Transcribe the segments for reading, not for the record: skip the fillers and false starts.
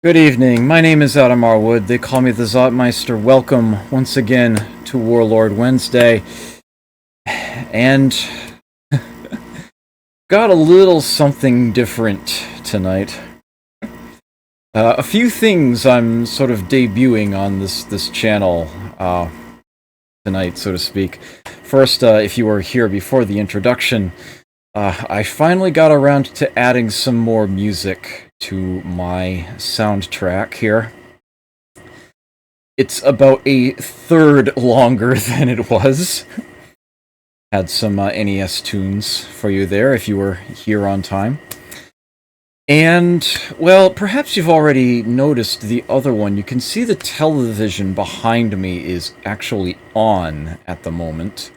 Good evening, my name is Adam Arwood, they call me the Zotmeister. Welcome once again to Warlord Wednesday. And got a little something different tonight. A few things I'm sort of debuting on this channel tonight, so to speak. First, if you were here before the introduction, I finally got around to adding some more music to my soundtrack here. It's about a third longer than it was. Had some NES tunes for you there if you were here on time. And, well, perhaps you've already noticed the other one. You can see the television behind me is actually on at the moment.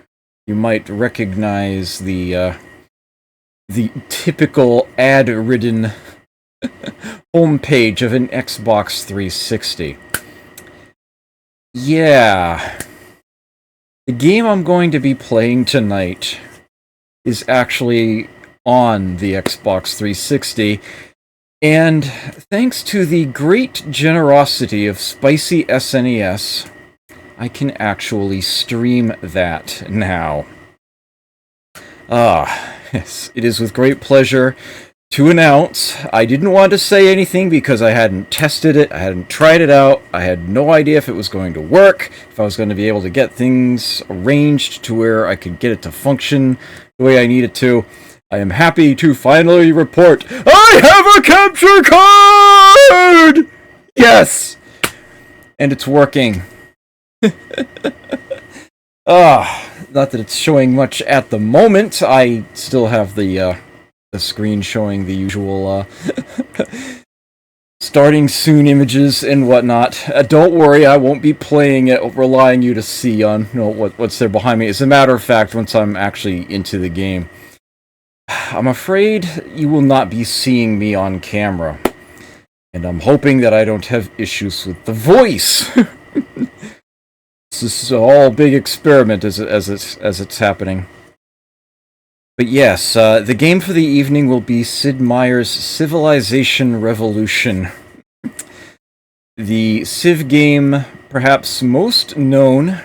You might recognize the typical ad-ridden homepage of an Xbox 360. Yeah. The game I'm going to be playing tonight is actually on the Xbox 360, and thanks to the great generosity of Spicy SNES, I can actually stream that now. Yes, it is with great pleasure to announce, I didn't want to say anything because I hadn't tested it, I hadn't tried it out, I had no idea if it was going to work, if I was going to be able to get things arranged to where I could get it to function the way I need it to. I am happy to finally report, I have a capture card! Yes! And it's working. Not that it's showing much at the moment, I still have the screen showing the usual starting soon images and whatnot. Don't worry, I won't be playing it, relying you to see on what's there behind me. As a matter of fact, once I'm actually into the game, I'm afraid you will not be seeing me on camera. And I'm hoping that I don't have issues with the voice. This is all a big experiment as it's happening. But yes, the game for the evening will be Sid Meier's Civilization Revolution. The Civ game, perhaps most known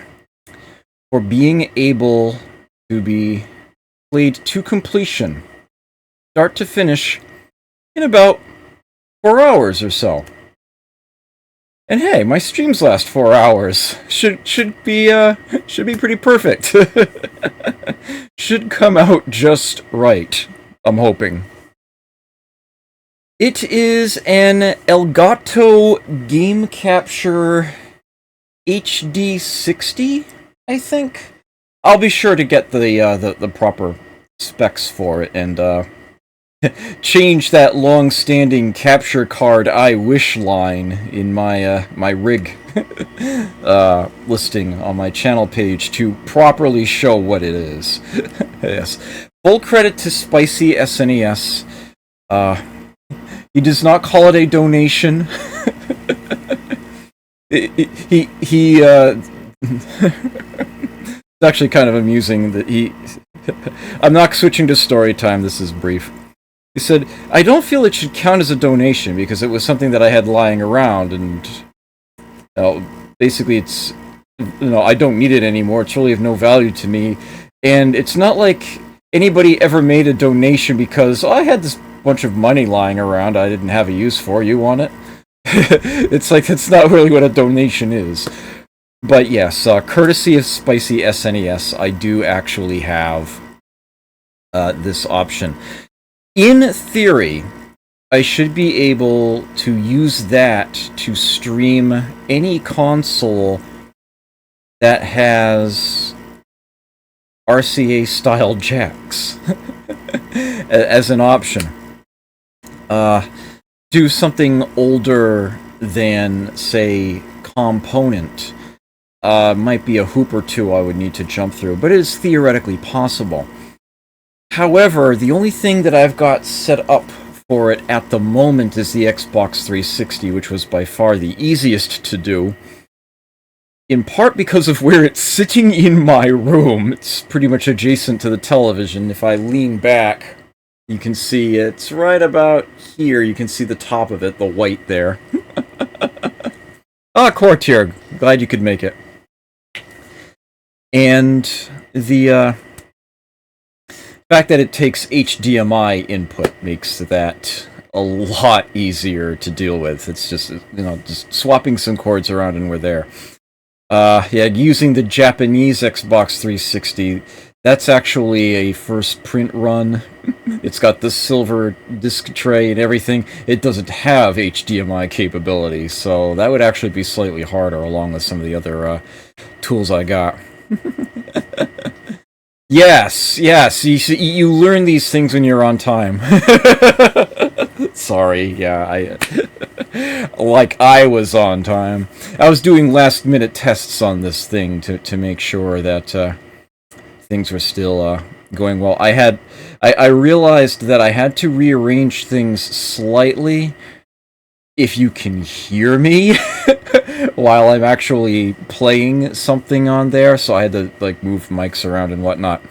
for being able to be played to completion, start to finish, in about 4 hours or so. And hey, my streams last 4 hours. Should be pretty perfect. Should come out just right, I'm hoping. It is an Elgato Game Capture HD60, I think. I'll be sure to get the proper specs for it and change that long-standing capture card I wish line in my my rig listing on my channel page to properly show what it is. Yes, full credit to Spicy SNES. He does not call it a donation. He it's actually kind of amusing that he. I'm not switching to story time. This is brief. He said, I don't feel it should count as a donation because it was something that I had lying around, and basically it's, I don't need it anymore. It's really of no value to me. And it's not like anybody ever made a donation because, I had this bunch of money lying around I didn't have a use for. You want it? It's like, that's not really what a donation is. But yes, courtesy of Spicy SNES, I do actually have this option. In theory, I should be able to use that to stream any console that has RCA-style jacks as an option. Do something older than, say, Component. Might be a hoop or two I would need to jump through, but it is theoretically possible. However, the only thing that I've got set up for it at the moment is the Xbox 360, which was by far the easiest to do. In part because of where it's sitting in my room. It's pretty much adjacent to the television. If I lean back, you can see it's right about here. You can see the top of it, the white there. Ah, Courtier, glad you could make it. And the fact that it takes HDMI input makes that a lot easier to deal with. It's just, just swapping some cords around and we're there. Yeah, using the Japanese Xbox 360, that's actually a first print run. It's got the silver disc tray and everything. It doesn't have HDMI capability, so that would actually be slightly harder along with some of the other tools I got. Yes, you learn these things when you're on time. Sorry, yeah, like I was on time. I was doing last-minute tests on this thing to make sure that things were still going well. I realized that I had to rearrange things slightly if you can hear me while I'm actually playing something on there, so I had to like move mics around and whatnot.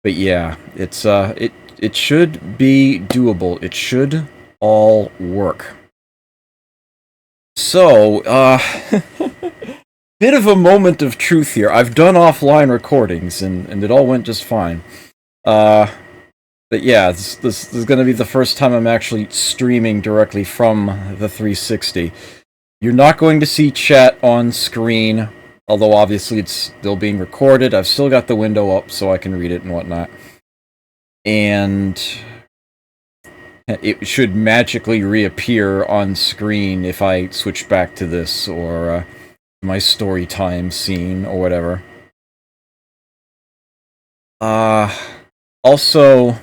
But yeah, it's it should be doable. It should all work. So, bit of a moment of truth here. I've done offline recordings, and it all went just fine. But yeah, this is going to be the first time I'm actually streaming directly from the 360. You're not going to see chat on screen, although obviously it's still being recorded. I've still got the window up so I can read it and whatnot. And it should magically reappear on screen if I switch back to this, or my story time scene, or whatever. Also,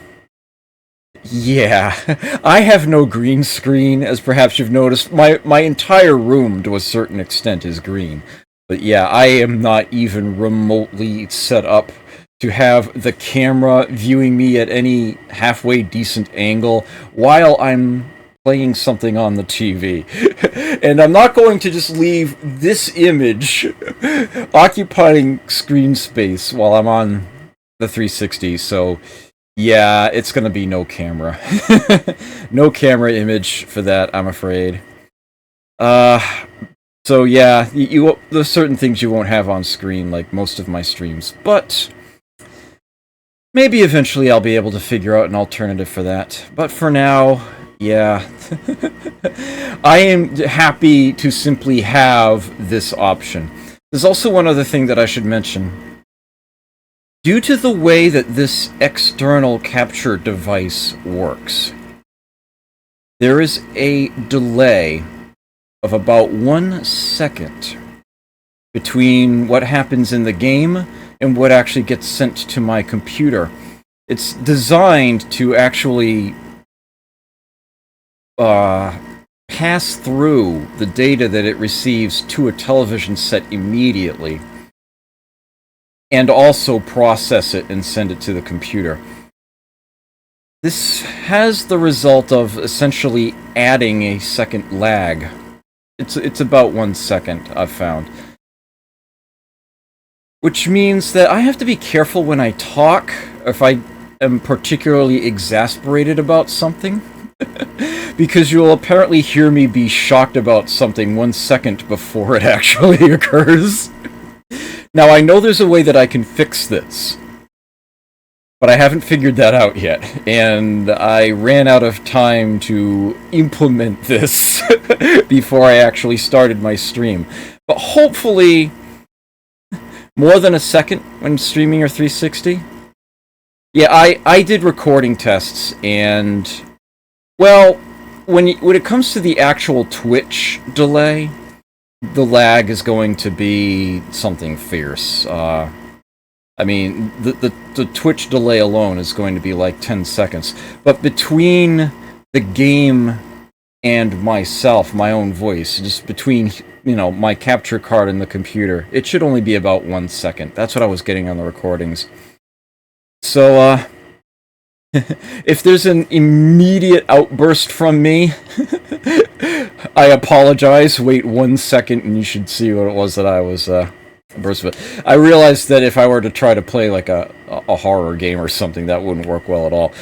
yeah, I have no green screen, as perhaps you've noticed. My entire room, to a certain extent, is green. But yeah, I am not even remotely set up to have the camera viewing me at any halfway decent angle while I'm playing something on the TV. And I'm not going to just leave this image occupying screen space while I'm on the 360, so yeah, it's gonna be no camera. No camera image for that, I'm afraid. So yeah, there's certain things you won't have on screen, like most of my streams, but maybe eventually I'll be able to figure out an alternative for that. But for now, yeah. I am happy to simply have this option. There's also one other thing that I should mention. Due to the way that this external capture device works, there is a delay of about 1 second between what happens in the game and what actually gets sent to my computer. It's designed to actually pass through the data that it receives to a television set immediately, and also process it and send it to the computer. This has the result of essentially adding a second lag. It's about 1 second, I've found. Which means that I have to be careful when I talk, if I am particularly exasperated about something. Because you'll apparently hear me be shocked about something 1 second before it actually occurs. Now, I know there's a way that I can fix this, but I haven't figured that out yet, and I ran out of time to implement this before I actually started my stream. But hopefully, more than a second when streaming your 360? Yeah, I did recording tests, and, well, when it comes to the actual Twitch delay, the lag is going to be something fierce. I mean, the Twitch delay alone is going to be like 10 seconds. But between the game and myself, my own voice, just between, my capture card and the computer, it should only be about 1 second. That's what I was getting on the recordings. So, if there's an immediate outburst from me, I apologize. Wait 1 second and you should see what it was that I was burst with. I realized that if I were to try to play like a horror game or something, that wouldn't work well at all.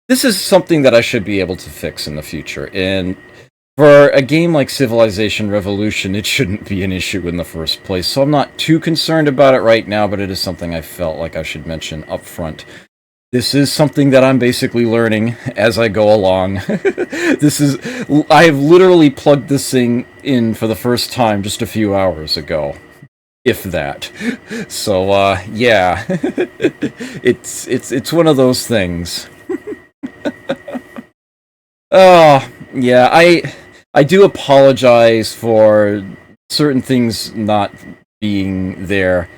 This is something that I should be able to fix in the future, and For a game like Civilization Revolution, it shouldn't be an issue in the first place, so I'm not too concerned about it right now, but it is something I felt like I should mention up front. This is something that I'm basically learning as I go along. I have literally plugged this thing in for the first time just a few hours ago. If that. So, yeah. it's one of those things. Oh, yeah, I do apologize for certain things not being there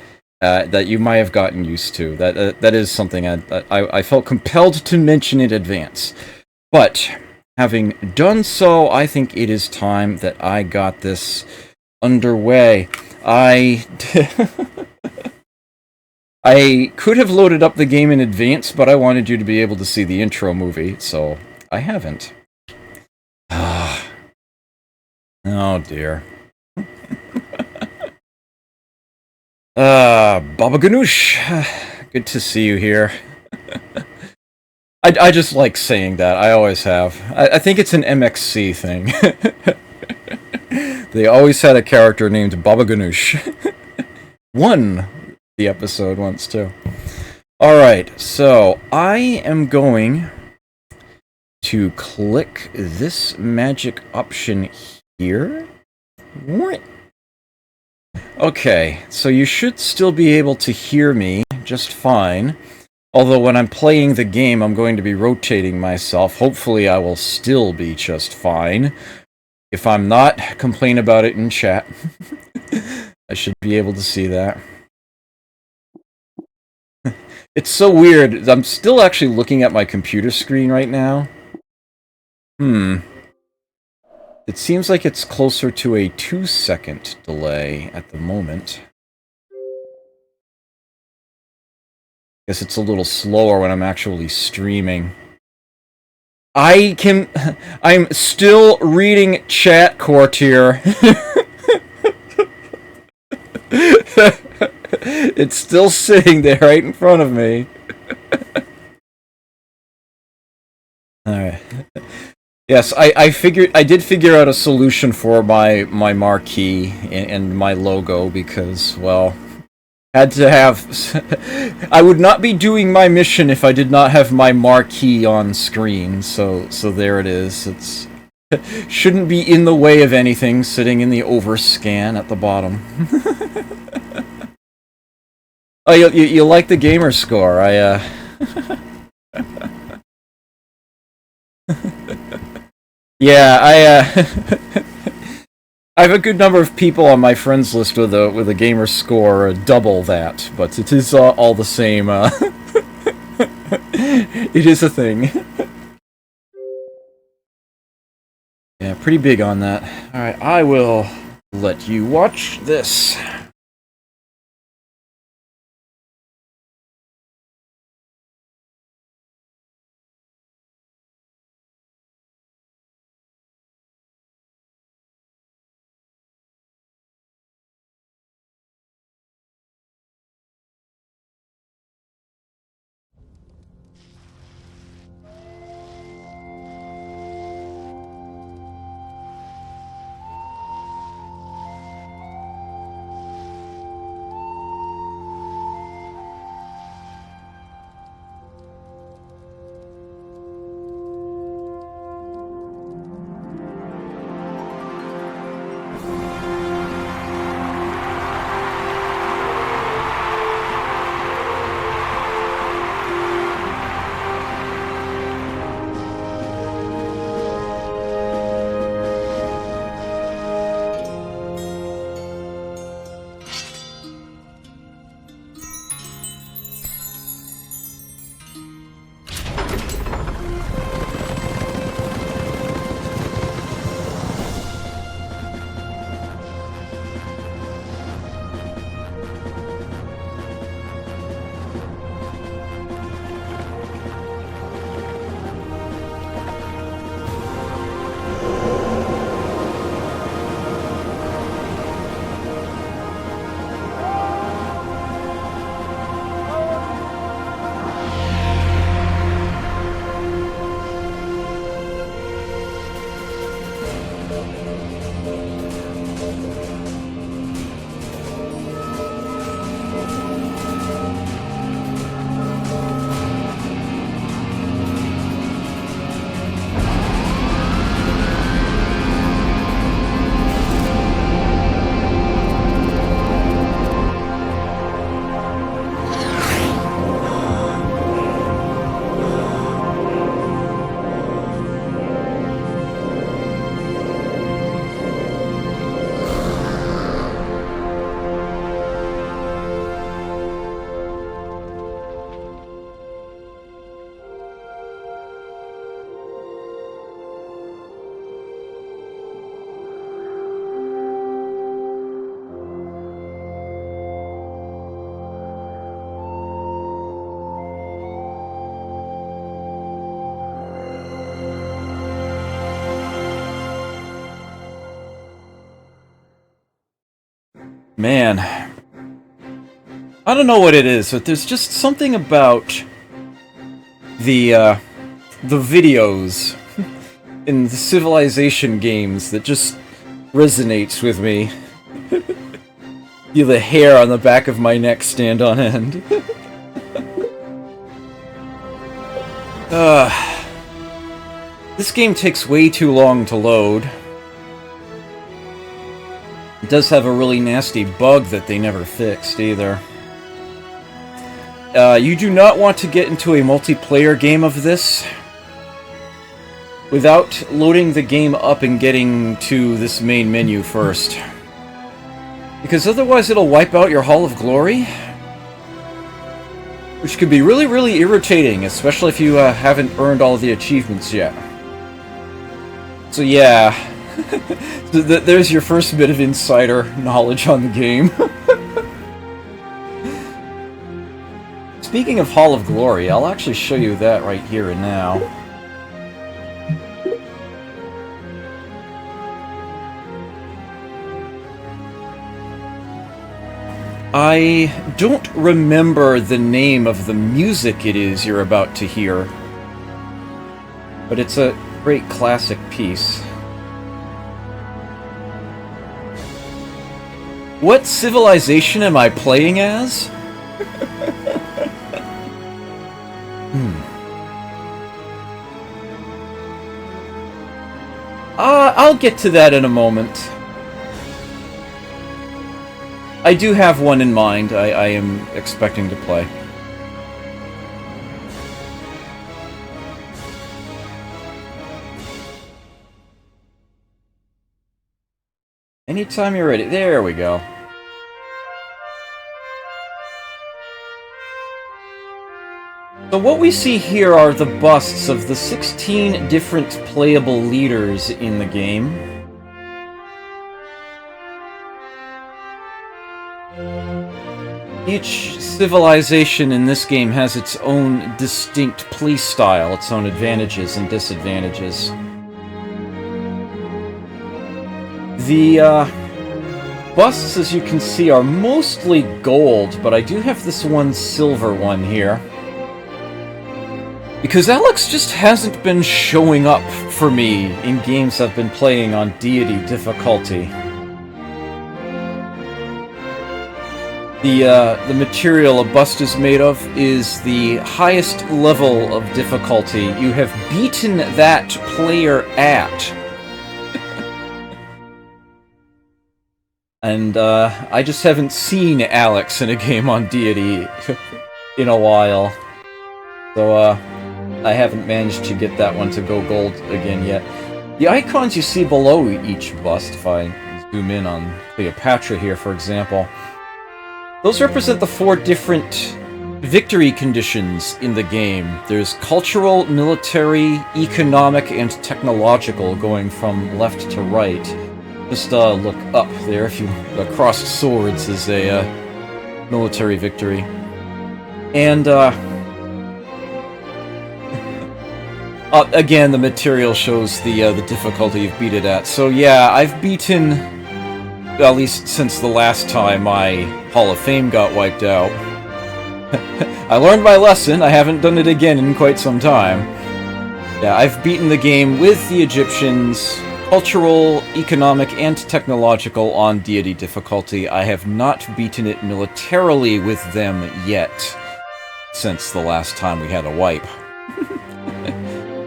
that you might have gotten used to. That is something I felt compelled to mention in advance. But having done so, I think it is time that I got this underway. I could have loaded up the game in advance, but I wanted you to be able to see the intro movie, so I haven't. Oh dear. Baba Ganoush, good to see you here. I just like saying that, I always have. I think it's an MXC thing. They always had a character named Baba Ganoush. Won the episode once, too. Alright, so I am going to click this magic option here. What? Okay, so you should still be able to hear me just fine. Although when I'm playing the game, I'm going to be rotating myself. Hopefully I will still be just fine. If I'm not, complain about it in chat. I should be able to see that. It's so weird. I'm still actually looking at my computer screen right now. It seems like it's closer to a 2-second delay at the moment. Guess it's a little slower when I'm actually streaming. I'm still reading chat, Courtier. It's still sitting there right in front of me. Alright. Yes, I did figure out a solution for my marquee and my logo because, well, had to have... I would not be doing my mission if I did not have my marquee on screen, so there it is. It's shouldn't be in the way of anything, sitting in the overscan at the bottom. Oh, you like the gamer score? Yeah, I have a good number of people on my friends list with a gamer score double that, but it is all the same. It is a thing. Yeah, pretty big on that. Alright, I will let you watch this. Man, I don't know what it is, but there's just something about the videos in the Civilization games that just resonates with me. Feel the hair on the back of my neck stand on end. This game takes way too long to load. It does have a really nasty bug that they never fixed, either. You do not want to get into a multiplayer game of this without loading the game up and getting to this main menu first. Because otherwise it'll wipe out your Hall of Glory, which could be really, really irritating, especially if you haven't earned all the achievements yet. So yeah, so there's your first bit of insider knowledge on the game. Speaking of Hall of Glory, I'll actually show you that right here and now. I don't remember the name of the music it is you're about to hear, but it's a great classic piece. What civilization am I playing as? I'll get to that in a moment. I do have one in mind I am expecting to play. Anytime you're ready. There we go. So what we see here are the busts of the 16 different playable leaders in the game. Each civilization in this game has its own distinct playstyle, its own advantages and disadvantages. The busts, as you can see, are mostly gold, but I do have this one silver one here. Because Alex just hasn't been showing up for me in games I've been playing on deity difficulty. The material a bust is made of is the highest level of difficulty you have beaten that player at. And I just haven't seen Alex in a game on deity in a while. So I haven't managed to get that one to go gold again yet. The icons you see below each bust, if I zoom in on Cleopatra here, for example, those represent the 4 different victory conditions in the game. There's cultural, military, economic, and technological, going from left to right. Just look up there if you... crossed swords is a military victory. And again, the material shows the difficulty you've beat it at. So yeah, I've beaten, at least since the last time my Hall of Fame got wiped out. I learned my lesson, I haven't done it again in quite some time. Yeah, I've beaten the game with the Egyptians cultural, economic, and technological on deity difficulty. I have not beaten it militarily with them yet, since the last time we had a wipe.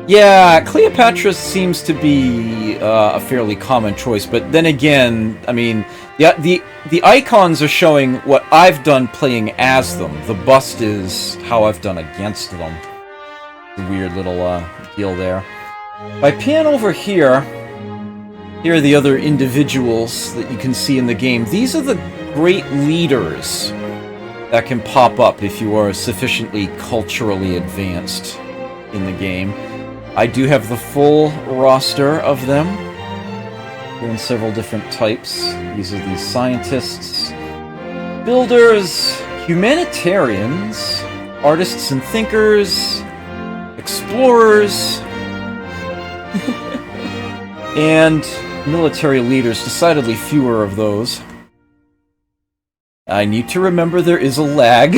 Yeah, Cleopatra seems to be a fairly common choice, but then again, I mean, the icons are showing what I've done playing as them. The bust is how I've done against them. Weird little deal there. If I pan over here, here are the other individuals that you can see in the game. These are the great leaders that can pop up if you are sufficiently culturally advanced in the game. I do have the full roster of them. They're in several different types. These are the scientists, builders, humanitarians, artists and thinkers, explorers, and military leaders. Decidedly fewer of those. I need to remember there is a lag.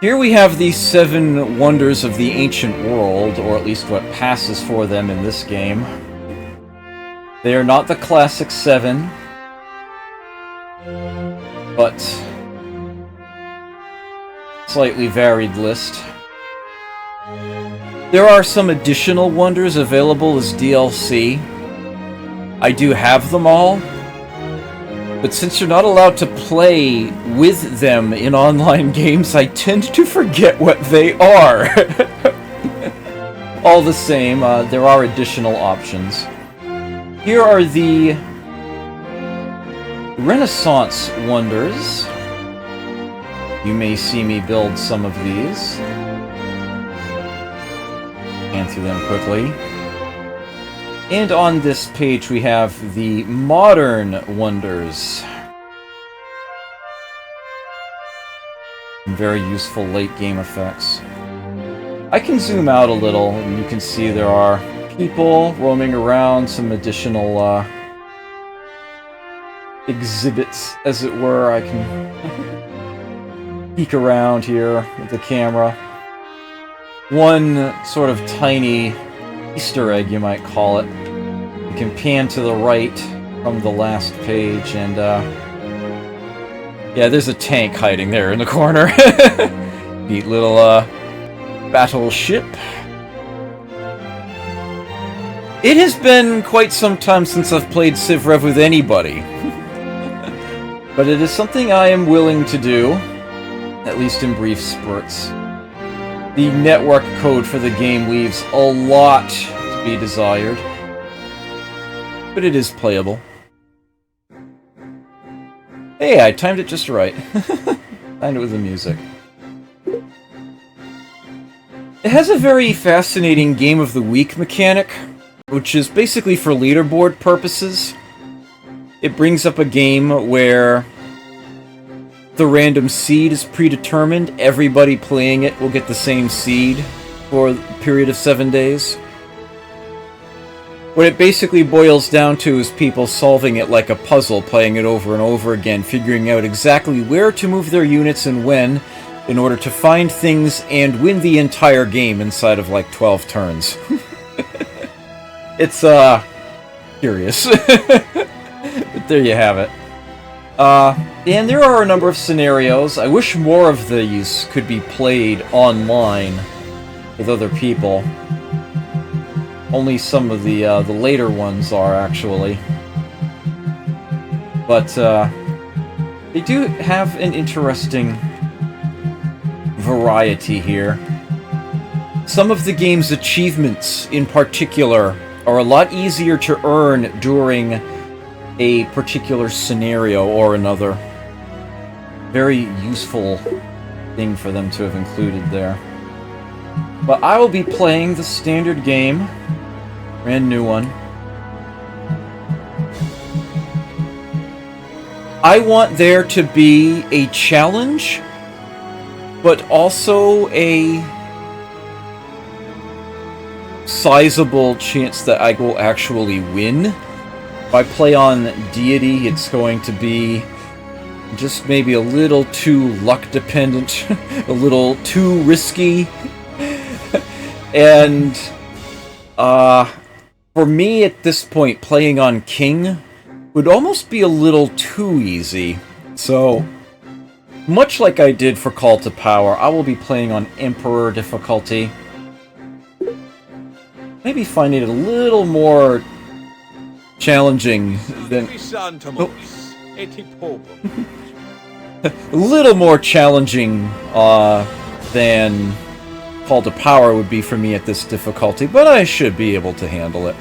Here we have the 7 wonders of the ancient world, or at least what passes for them in this game. They are not the classic 7, but slightly varied list. There are some additional wonders available as DLC. I do have them all, but since you're not allowed to play with them in online games, I tend to forget what they are. All the same, there are additional options. Here are the Renaissance wonders. You may see me build some of these. Scan through them quickly. And on this page we have the modern wonders. Very useful late game effects. I can zoom out a little and you can see there are people roaming around, some additional exhibits, as it were. I can peek around here with the camera. One sort of tiny Easter egg, you might call it. You can pan to the right from the last page, and yeah, there's a tank hiding there in the corner. Neat little battleship. It has been quite some time since I've played Civ Rev with anybody. But it is something I am willing to do, at least in brief spurts. The network code for the game leaves a lot to be desired, but it is playable. Hey, I timed it just right. Timed it with the music. It has a very fascinating Game of the Week mechanic, which is basically for leaderboard purposes. It brings up a game where the random seed is predetermined. Everybody playing it will get the same seed for a period of 7 days. What it basically boils down to is people solving it like a puzzle, playing it over and over again, figuring out exactly where to move their units and when, in order to find things and win the entire game inside of like 12 turns. It's, curious. But there you have it. And there are a number of scenarios. I wish more of these could be played online with other people. Only some of the later ones are, actually. But, they do have an interesting variety here. Some of the game's achievements, in particular, are a lot easier to earn during a particular scenario or another. Very useful thing for them to have included there. But I will be playing the standard game, brand new one. I want there to be a challenge, but also a sizable chance that I will actually win. If I play on deity, it's going to be just maybe a little too luck dependent, a little too risky. And for me at this point, playing on King would almost be a little too easy. So, much like I did for Call to Power, I will be playing on Emperor difficulty. Maybe finding it a little more challenging than... Oh. A little more challenging than Call to Power would be for me at this difficulty, but I should be able to handle it.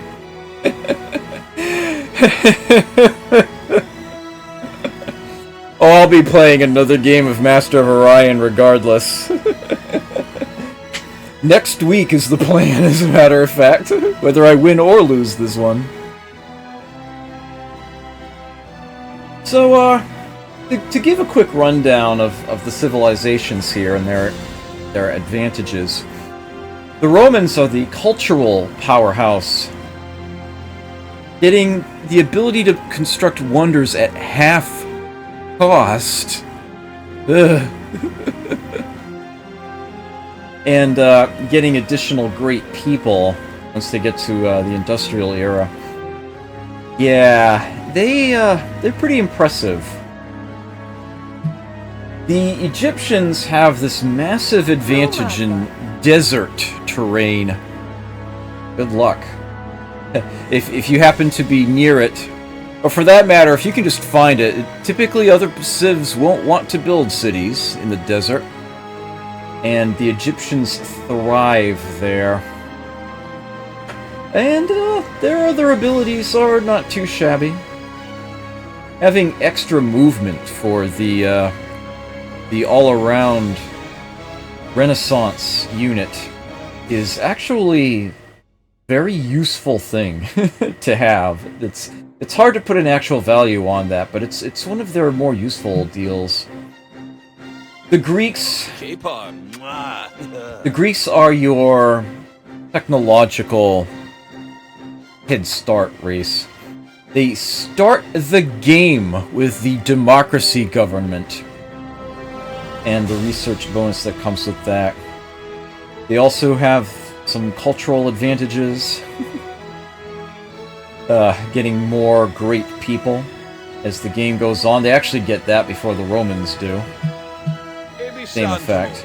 Oh, I'll be playing another game of Master of Orion regardless. Next week is the plan, as a matter of fact, whether I win or lose this one. So, to give a quick rundown of the civilizations here and their advantages, the Romans are the cultural powerhouse, getting the ability to construct wonders at half cost. And getting additional great people once they get to the industrial era. Yeah, they're pretty impressive. The Egyptians have this massive advantage in desert terrain. Good luck. If you happen to be near it, or for that matter, if you can just find it, typically other civs won't want to build cities in the desert. And the Egyptians thrive there. And their other abilities are not too shabby. Having extra movement for the all-around Renaissance unit is actually a very useful thing to have. It's hard to put an actual value on that, but it's one of their more useful deals. The Greeks are your technological head start race. They start the game with the democracy government and the research bonus that comes with that. They also have some cultural advantages, getting more great people as the game goes on. They actually get that before the Romans do. Same effect.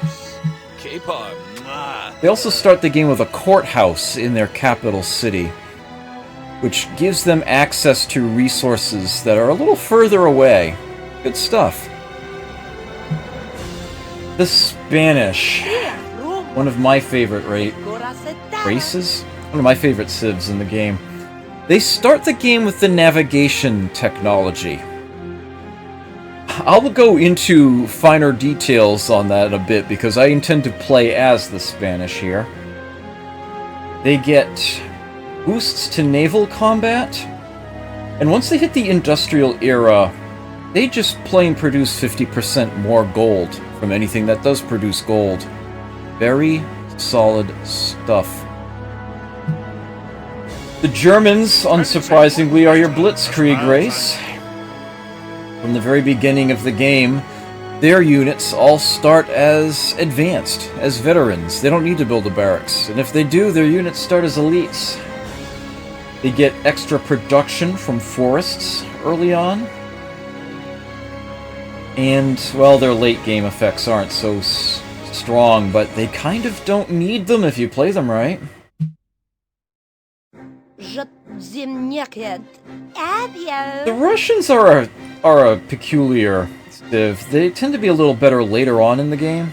They also start the game with a courthouse in their capital city, which gives them access to resources that are a little further away. Good stuff. The Spanish. One of my favorite races? One of my favorite civs in the game. They start the game with the navigation technology. I'll go into finer details on that a bit, because I intend to play as the Spanish here. They get boosts to naval combat, and once they hit the industrial era, they just plain produce 50% more gold from anything that does produce gold. Very solid stuff. The Germans, unsurprisingly, are your blitzkrieg race. From the very beginning of the game, their units all start as advanced, as veterans. They don't need to build a barracks, and if they do, their units start as elites. They get extra production from forests early on. And, well, their late game effects aren't so strong, but they kind of don't need them if you play them right. The Russians are a peculiar civ. They tend to be a little better later on in the game.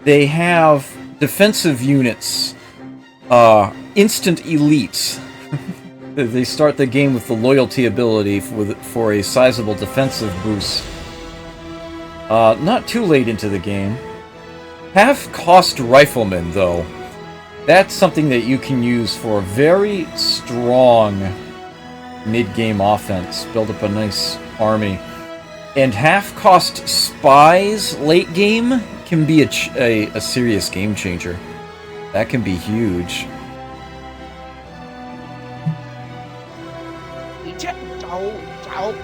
They have defensive units, instant elites. They start the game with the loyalty ability for a sizable defensive boost. Not too late into the game. Half-cost riflemen, though. That's something that you can use for a very strong mid-game offense. Build up a nice army. And half-cost spies late game can be a serious game changer. That can be huge.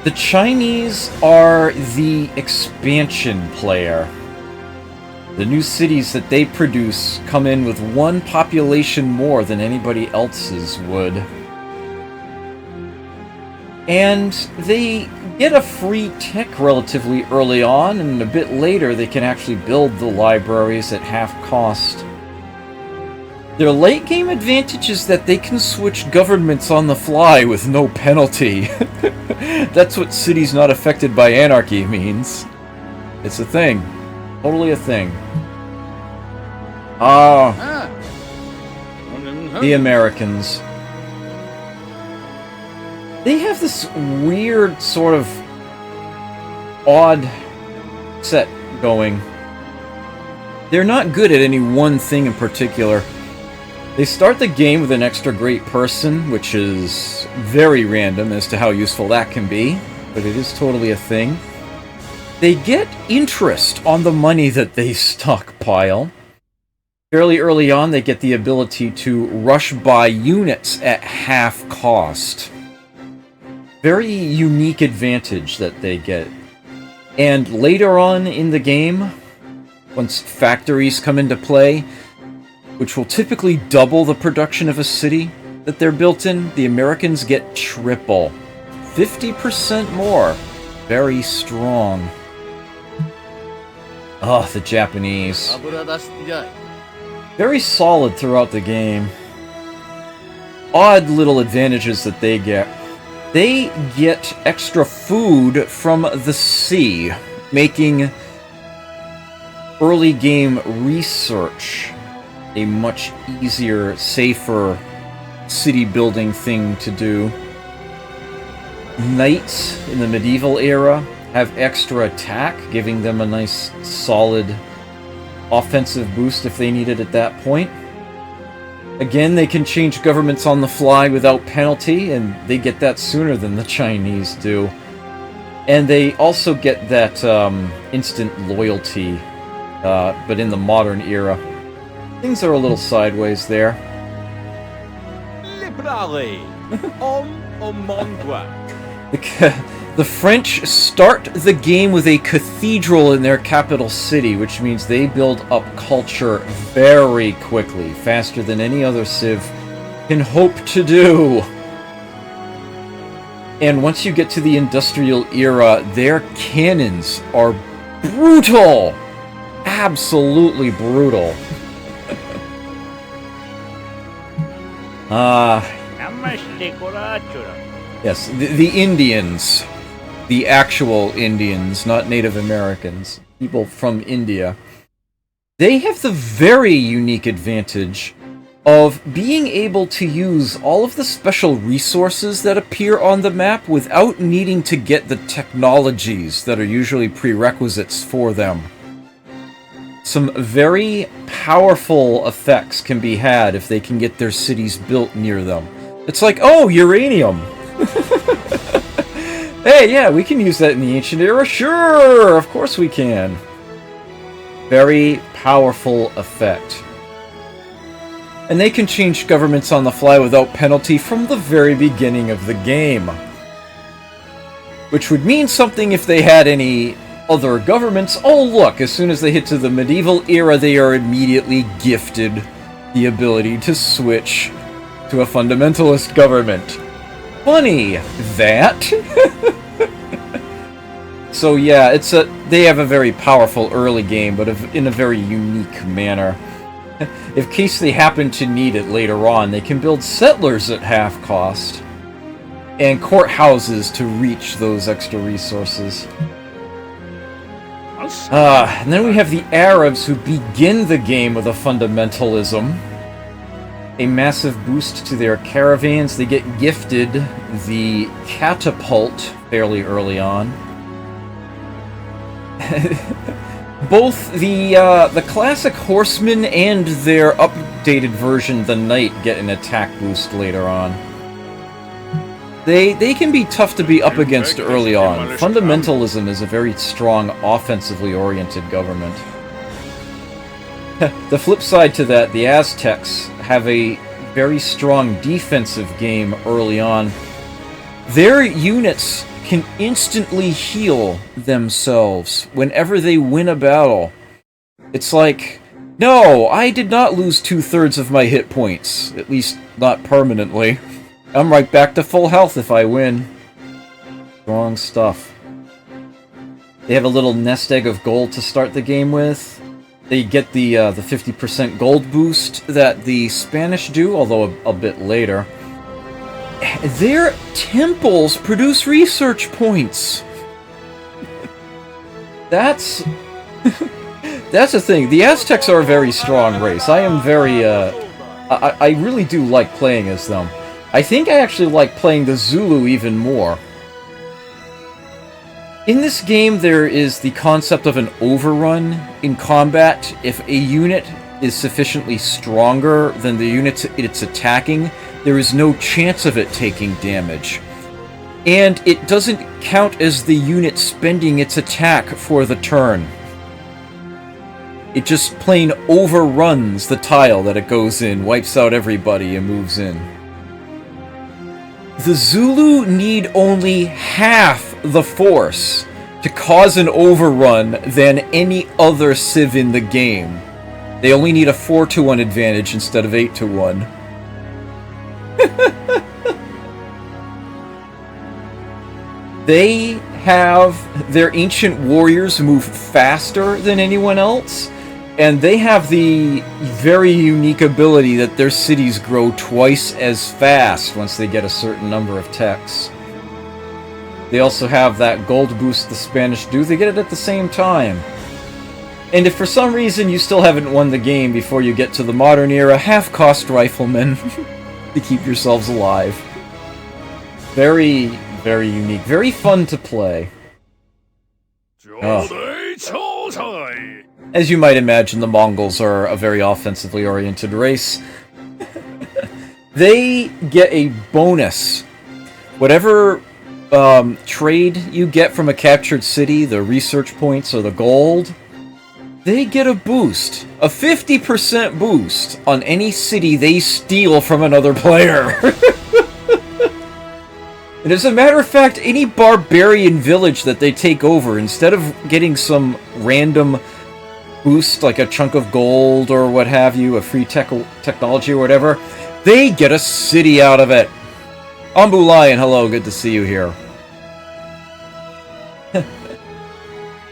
The Chinese are the expansion player. The new cities that they produce come in with 1 population more than anybody else's would. And they get a free tech relatively early on, and a bit later they can actually build the libraries at half cost. Their late game advantage is that they can switch governments on the fly with no penalty. That's what cities not affected by anarchy means. It's a thing. Totally a thing. The Americans. They have this weird sort of odd set going. They're not good at any one thing in particular. They start the game with an extra great person, which is very random as to how useful that can be, but it is totally a thing. They get interest on the money that they stockpile. Fairly early on, they get the ability to rush buy units at half cost. Very unique advantage that they get. And later on in the game, once factories come into play, which will typically double the production of a city that they're built in, the Americans get triple. 50% more. Very strong. Oh, the Japanese. Very solid throughout the game. Odd little advantages that they get. They get extra food from the sea, making early game research a much easier, safer city building thing to do. Knights in the medieval era have extra attack, giving them a nice, solid offensive boost if they need it at that point. Again, they can change governments on the fly without penalty, and they get that sooner than the Chinese do. And they also get that instant loyalty, but in the modern era. Things are a little sideways there. The French start the game with a cathedral in their capital city, which means they build up culture very quickly, faster than any other civ can hope to do. And once you get to the industrial era, their cannons are brutal! Absolutely brutal. Yes, the Indians. The actual Indians, not Native Americans. People from India. They have the very unique advantage of being able to use all of the special resources that appear on the map without needing to get the technologies that are usually prerequisites for them. Some very powerful effects can be had if they can get their cities built near them. It's like, oh, uranium! Hey, yeah, we can use that in the ancient era. Sure, of course we can. Very powerful effect. And they can change governments on the fly without penalty from the very beginning of the game. Which would mean something if they had any other governments. Oh, look, as soon as they hit to the medieval era, they are immediately gifted the ability to switch to a fundamentalist government. Funny that. So yeah, they have a very powerful early game, but in a very unique manner. In case they happen to need it later on, they can build settlers at half cost and courthouses to reach those extra resources. And then we have the Arabs, who begin the game with a fundamentalism. A massive boost to their caravans. They get gifted the catapult fairly early on. Both the classic horseman and their updated version, the knight, get an attack boost later on. They can be tough to be up against early on. Fundamentalism is a very strong, offensively oriented government. The flip side to that, the Aztecs have a very strong defensive game early on. Their units can instantly heal themselves whenever they win a battle. It's like, no, I did not lose 2/3 of my hit points. At least not permanently. I'm right back to full health if I win. Wrong stuff. They have a little nest egg of gold to start the game with. They get the 50% gold boost that the Spanish do, although a bit later. Their temples produce research points. That's that's the thing. The Aztecs are a very strong race. I am very I really do like playing as them. I think I actually like playing the Zulu even more. In this game, there is the concept of an overrun in combat. If a unit is sufficiently stronger than the unit it's attacking, there is no chance of it taking damage. And it doesn't count as the unit spending its attack for the turn. It just plain overruns the tile that it goes in, wipes out everybody, and moves in. The Zulu need only half the force to cause an overrun than any other civ in the game. They only need a 4-to-1 advantage instead of 8-to-1. They have their ancient warriors move faster than anyone else, and they have the very unique ability that their cities grow twice as fast once they get a certain number of techs. They also have that gold boost the Spanish do. They get it at the same time. And if for some reason you still haven't won the game before you get to the modern era, half-cost riflemen to keep yourselves alive. Very, very unique. Very fun to play. Oh. As you might imagine, the Mongols are a very offensively oriented race. They get a bonus. Whatever trade you get from a captured city, the research points or the gold, they get a boost. A 50% boost on any city they steal from another player. And as a matter of fact, any barbarian village that they take over, instead of getting some random boost, like a chunk of gold or what have you, a free technology or whatever, they get a city out of it. Ambu Lion, hello, good to see you here.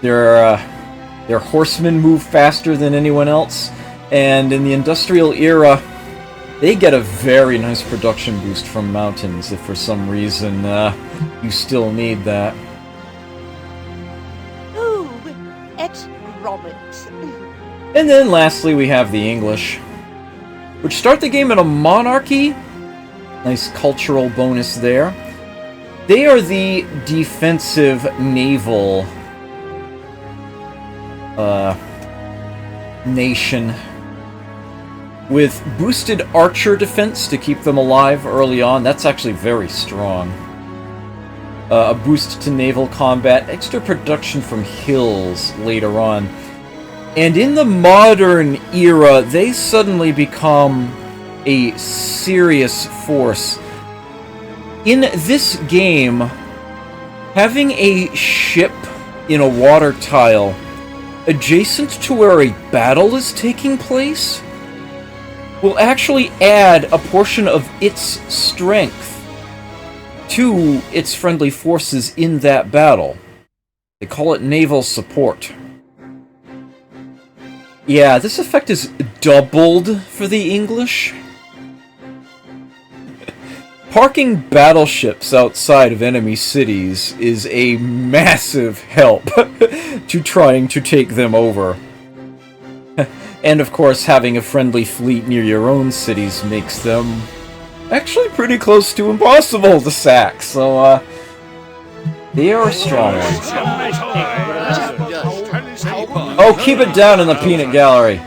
Their horsemen move faster than anyone else, and in the industrial era, they get a very nice production boost from mountains if for some reason you still need that. Ooh, it's Robert. And then lastly we have the English, which start the game in a monarchy. Nice cultural bonus there. They are the defensive naval nation, with boosted archer defense to keep them alive early on. That's actually very strong. A boost to naval combat, extra production from hills later on. And in the modern era, they suddenly become a serious force. In this game, having a ship in a water tile adjacent to where a battle is taking place will actually add a portion of its strength to its friendly forces in that battle. They call it naval support. Yeah, this effect is doubled for the English. Parking battleships outside of enemy cities is a massive help to trying to take them over. And of course, having a friendly fleet near your own cities makes them actually pretty close to impossible to sack, so they are strong ones. Oh, keep it down in the peanut gallery.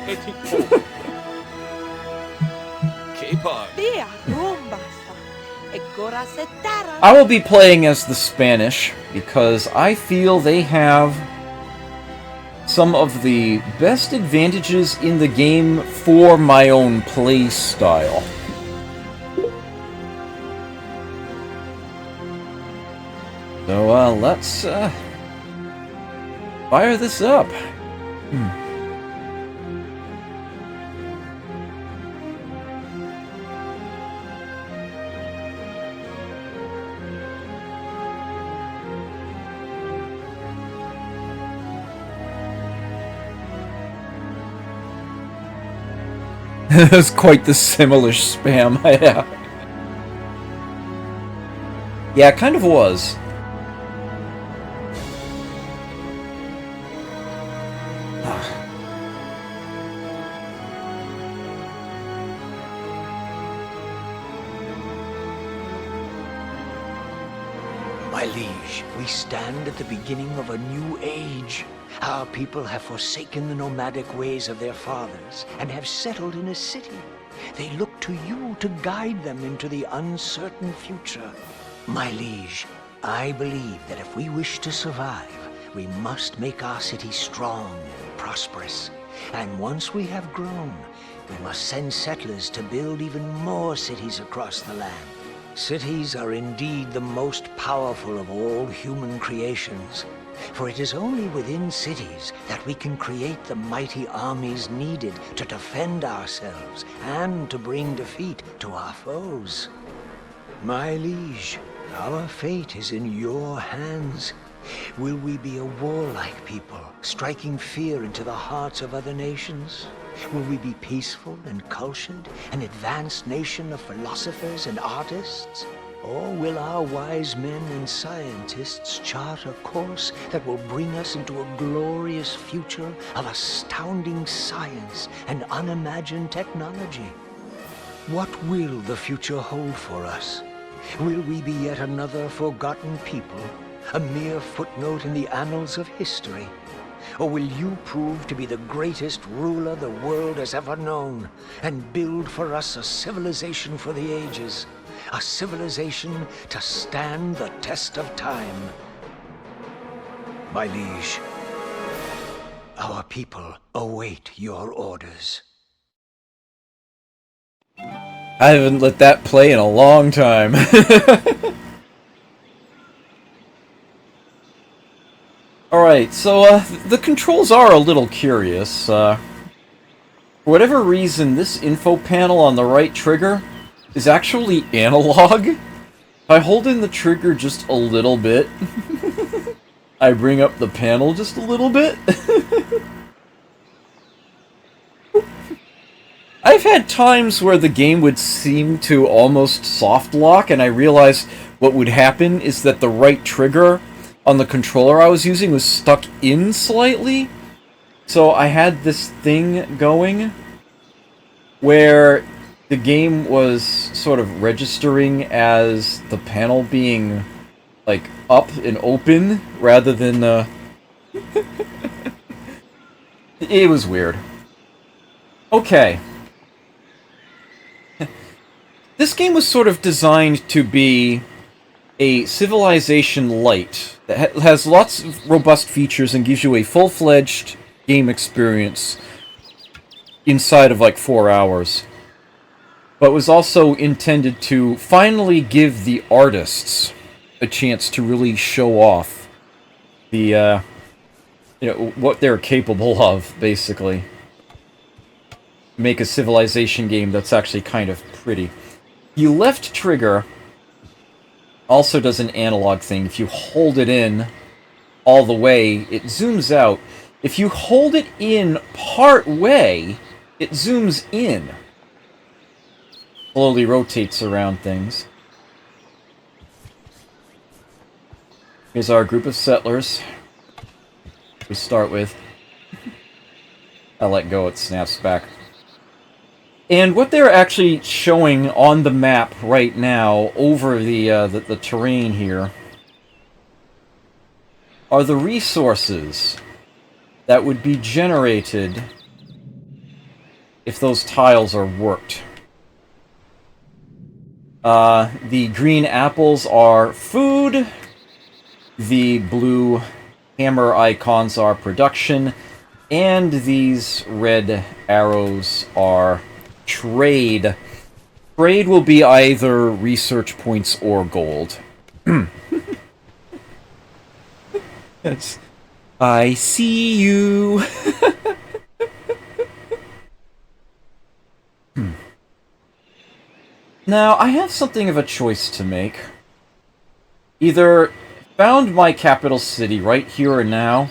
I will be playing as the Spanish because I feel they have some of the best advantages in the game for my own play style. So let's fire this up. That's quite the Simlish spam, yeah. Yeah, it kind of was. My liege, we stand at the beginning of a new age. Our people have forsaken the nomadic ways of their fathers and have settled in a city. They look to you to guide them into the uncertain future. My liege, I believe that if we wish to survive, we must make our city strong and prosperous. And once we have grown, we must send settlers to build even more cities across the land. Cities are indeed the most powerful of all human creations, for it is only within cities that we can create the mighty armies needed to defend ourselves and to bring defeat to our foes. My liege, our fate is in your hands. Will we be a warlike people, striking fear into the hearts of other nations? Will we be peaceful and cultured, an advanced nation of philosophers and artists? Or will our wise men and scientists chart a course that will bring us into a glorious future of astounding science and unimagined technology? What will the future hold for us? Will we be yet another forgotten people, a mere footnote in the annals of history? Or will you prove to be the greatest ruler the world has ever known, and build for us a civilization for the ages, a civilization to stand the test of time? My liege, our people await your orders. I haven't let that play in a long time. Alright, so the controls are a little curious. For whatever reason, this info panel on the right trigger is actually analog. If I hold in the trigger just a little bit, I bring up the panel just a little bit. I've had times where the game would seem to almost soft lock, and I realized what would happen is that the right trigger on the controller I was using was stuck in slightly. So I had this thing going where the game was sort of registering as the panel being like up and open rather than it was weird. Okay. This game was sort of designed to be a Civilization Light that has lots of robust features and gives you a full-fledged game experience inside of like 4 hours. But was also intended to finally give the artists a chance to really show off the, what they're capable of, basically. Make a Civilization game that's actually kind of pretty. The left trigger also does an analog thing. If you hold it in all the way, it zooms out. If you hold it in part way, it zooms in. Slowly rotates around things. Here's our group of settlers. We start with. I let go, it snaps back. And what they're actually showing on the map right now over the terrain here are the resources that would be generated if those tiles are worked. The green apples are food, the blue hammer icons are production, and these red arrows are trade. Trade will be either research points or gold. That's... I see you. Now, I have something of a choice to make. Either found my capital city right here and now,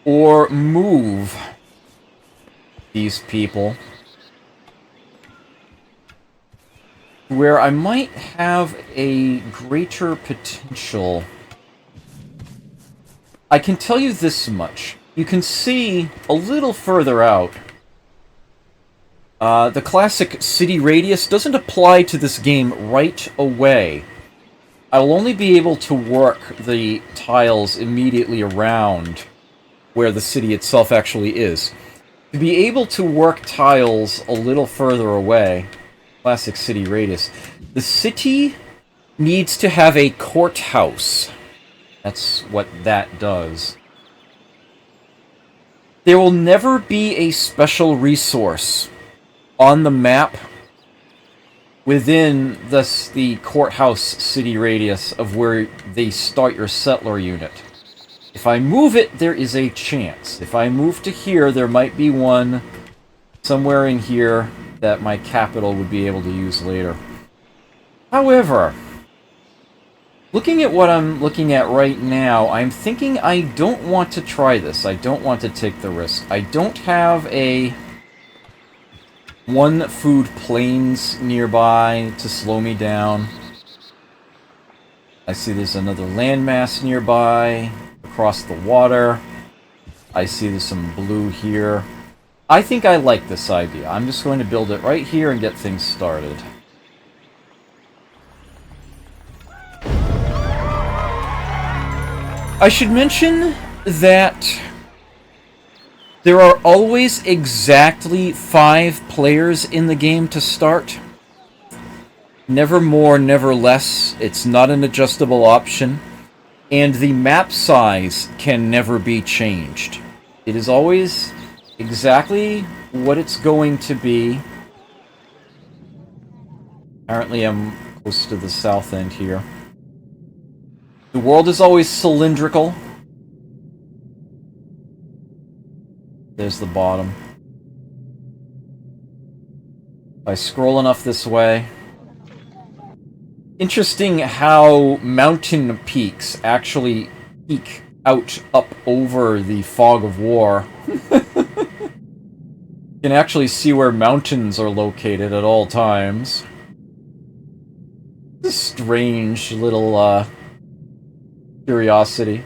or move these people where I might have a greater potential. I can tell you this much. You can see a little further out. The classic city radius doesn't apply to this game right away. I will only be able to work the tiles immediately around where the city itself actually is. To be able to work tiles a little further away, classic city radius, the city needs to have a courthouse. That's what that does. There will never be a special resource on the map within the courthouse city radius of where they start your settler unit. If I move it, there is a chance. If I move to here, there might be one somewhere in here that my capital would be able to use later. However, looking at what I'm looking at right now, I'm thinking I don't want to try this. I don't want to take the risk. I don't have a one food plains nearby to slow me down. I see there's another landmass nearby across the water. I see there's some blue here. I think I like this idea. I'm just going to build it right here and get things started. I should mention that there are always exactly 5 players in the game to start. Never more, never less. It's not an adjustable option. And the map size can never be changed. It is always exactly what it's going to be. Apparently I'm close to the south end here. The world is always cylindrical. There's the bottom. If I scroll enough this way. Interesting how mountain peaks actually peek out up over the fog of war. You can actually see where mountains are located at all times. It's a strange little curiosity.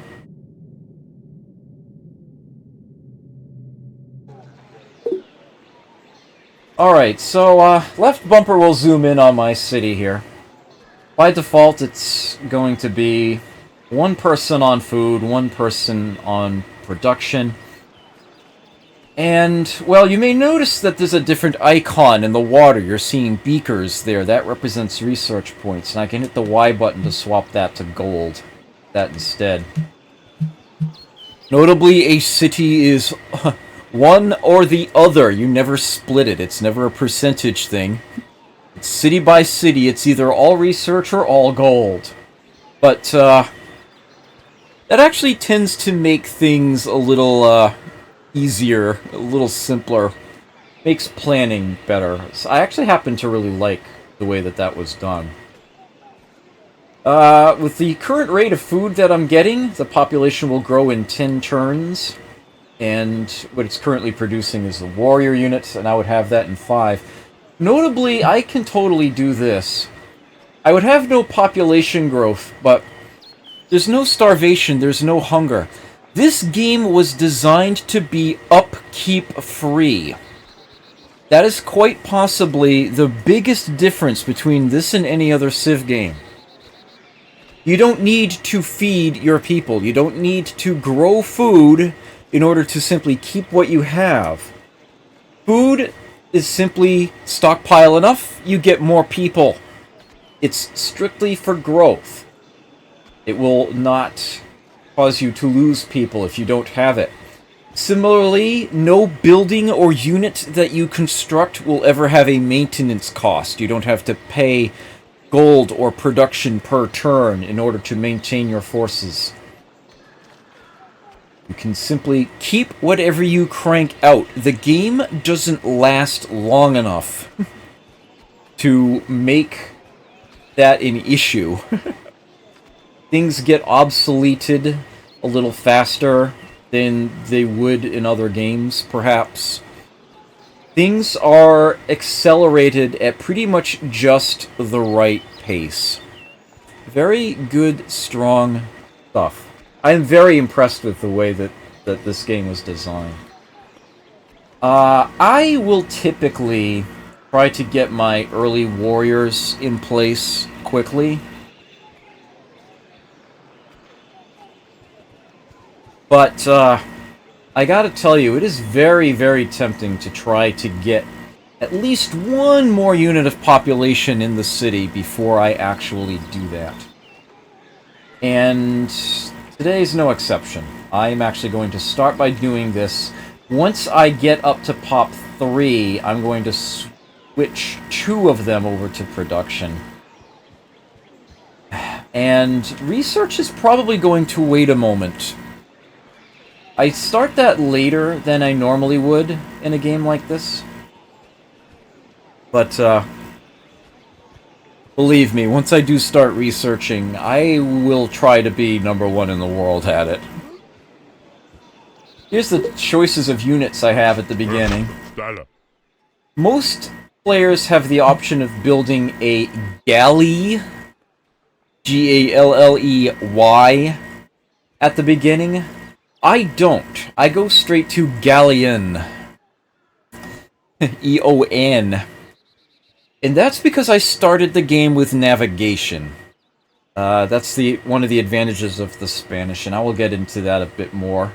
Alright, so left bumper will zoom in on my city here. By default, it's going to be one person on food, one person on production. And, well, you may notice that there's a different icon in the water. You're seeing beakers there. That represents research points. And I can hit the Y button to swap that to gold. That instead. Notably, a city is one or the other. You never split it. It's never a percentage thing. It's city by city. It's either all research or all gold. But, that actually tends to make things a little, easier, a little simpler. Makes planning better. So I actually happen to really like the way that that was done. With the current rate of food that I'm getting, the population will grow in 10 turns. And what it's currently producing is the warrior unit, and I would have that in 5. Notably, I can totally do this. I would have no population growth, but there's no starvation, there's no hunger. This game was designed to be upkeep free. That is quite possibly the biggest difference between this and any other Civ game. You don't need to feed your people. You don't need to grow food in order to simply keep what you have. Food is simply stockpile enough, you get more people. It's strictly for growth. It will not cause you to lose people if you don't have it. Similarly, no building or unit that you construct will ever have a maintenance cost. You don't have to pay gold or production per turn in order to maintain your forces. You can simply keep whatever you crank out. The game doesn't last long enough to make that an issue. Things get obsoleted a little faster than they would in other games, perhaps. things are accelerated at pretty much just the right pace. Very good, strong stuff. I'm very impressed with the way that this game was designed. I will typically try to get my early warriors in place quickly. But, I gotta tell you, it is very, very tempting to try to get at least one more unit of population in the city before I actually do that. And today's no exception. I'm actually going to start by doing this. Once I get up to pop 3, I'm going to switch 2 of them over to production. And research is probably going to wait a moment. I start that later than I normally would in a game like this. But, believe me, once I do start researching, I will try to be #1 in the world at it. Here's the choices of units I have at the beginning. Most players have the option of building a galley, Galley, at the beginning. I don't. I go straight to galleon. E-O-N. And that's because I started the game with navigation. That's one of the advantages of the Spanish, and I will get into that a bit more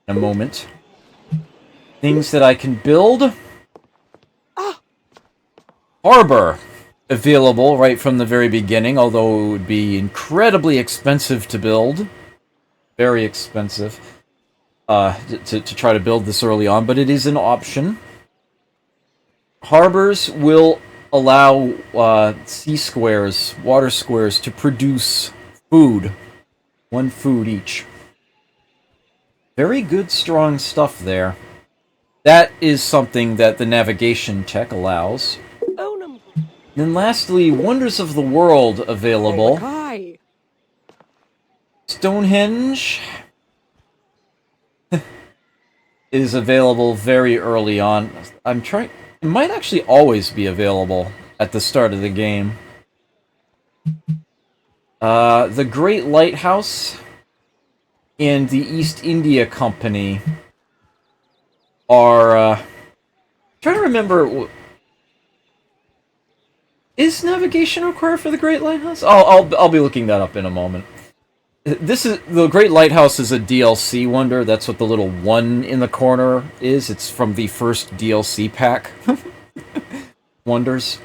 in a moment. Things that I can build. Harbor. Available right from the very beginning, although it would be incredibly expensive to build. Very expensive. To try to build this early on, but it is an option. Harbors will allow sea squares, water squares, to produce food. 1 food each. Very good, strong stuff there. That is something that the navigation tech allows. Then lastly, Wonders of the World available. Stonehenge is available very early on. It might actually always be available at the start of the game. The Great Lighthouse and the East India Company are, trying to remember, is navigation required for the Great Lighthouse? I'll be looking that up in a moment. The Great Lighthouse is a DLC wonder. That's what the little 1 in the corner is. It's from the first DLC pack. Wonders.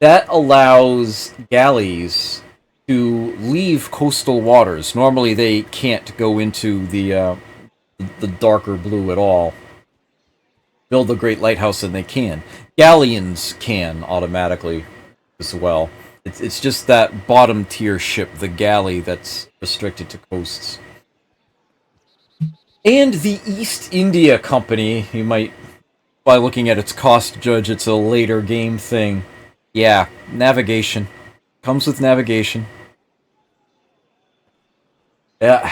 That allows galleys to leave coastal waters. Normally they can't go into the darker blue at all. Build the Great Lighthouse and they can. Galleons can automatically as well. It's just that bottom tier ship, the galley, that's restricted to coasts. And the East India Company, you might, by looking at its cost, judge it's a later game thing. Yeah, navigation. Comes with navigation. Yeah.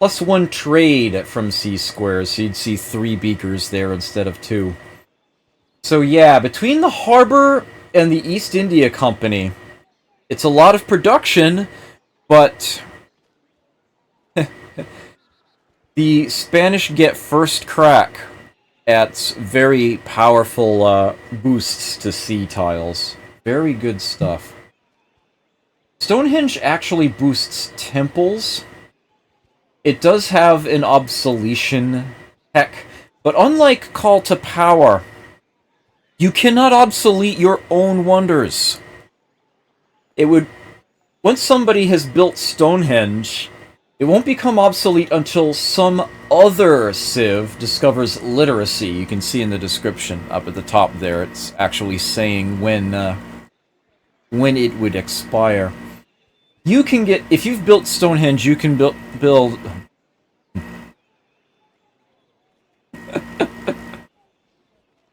+1 trade from sea squares, so you'd see 3 beakers there instead of 2. So yeah, between the harbor and the East India Company, it's a lot of production, but the Spanish get first crack at very powerful boosts to sea tiles. Very good stuff. Stonehenge actually boosts temples. It does have an obsolescence tech, but unlike Call to Power, you cannot obsolete your own wonders. It would... Once somebody has built Stonehenge, it won't become obsolete until some other civ discovers literacy. You can see in the description up at the top there, it's actually saying when it would expire. You can get... If you've built Stonehenge, you can build...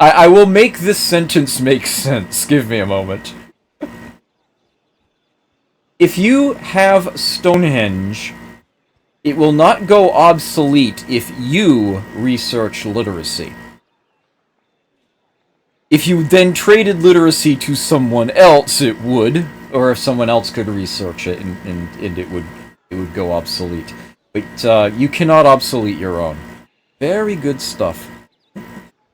I will make this sentence make sense. Give me a moment. If you have Stonehenge, it will not go obsolete if you research literacy. If you then traded literacy to someone else, it would, or if someone else could research it, and it would go obsolete. But you cannot obsolete your own. Very good stuff.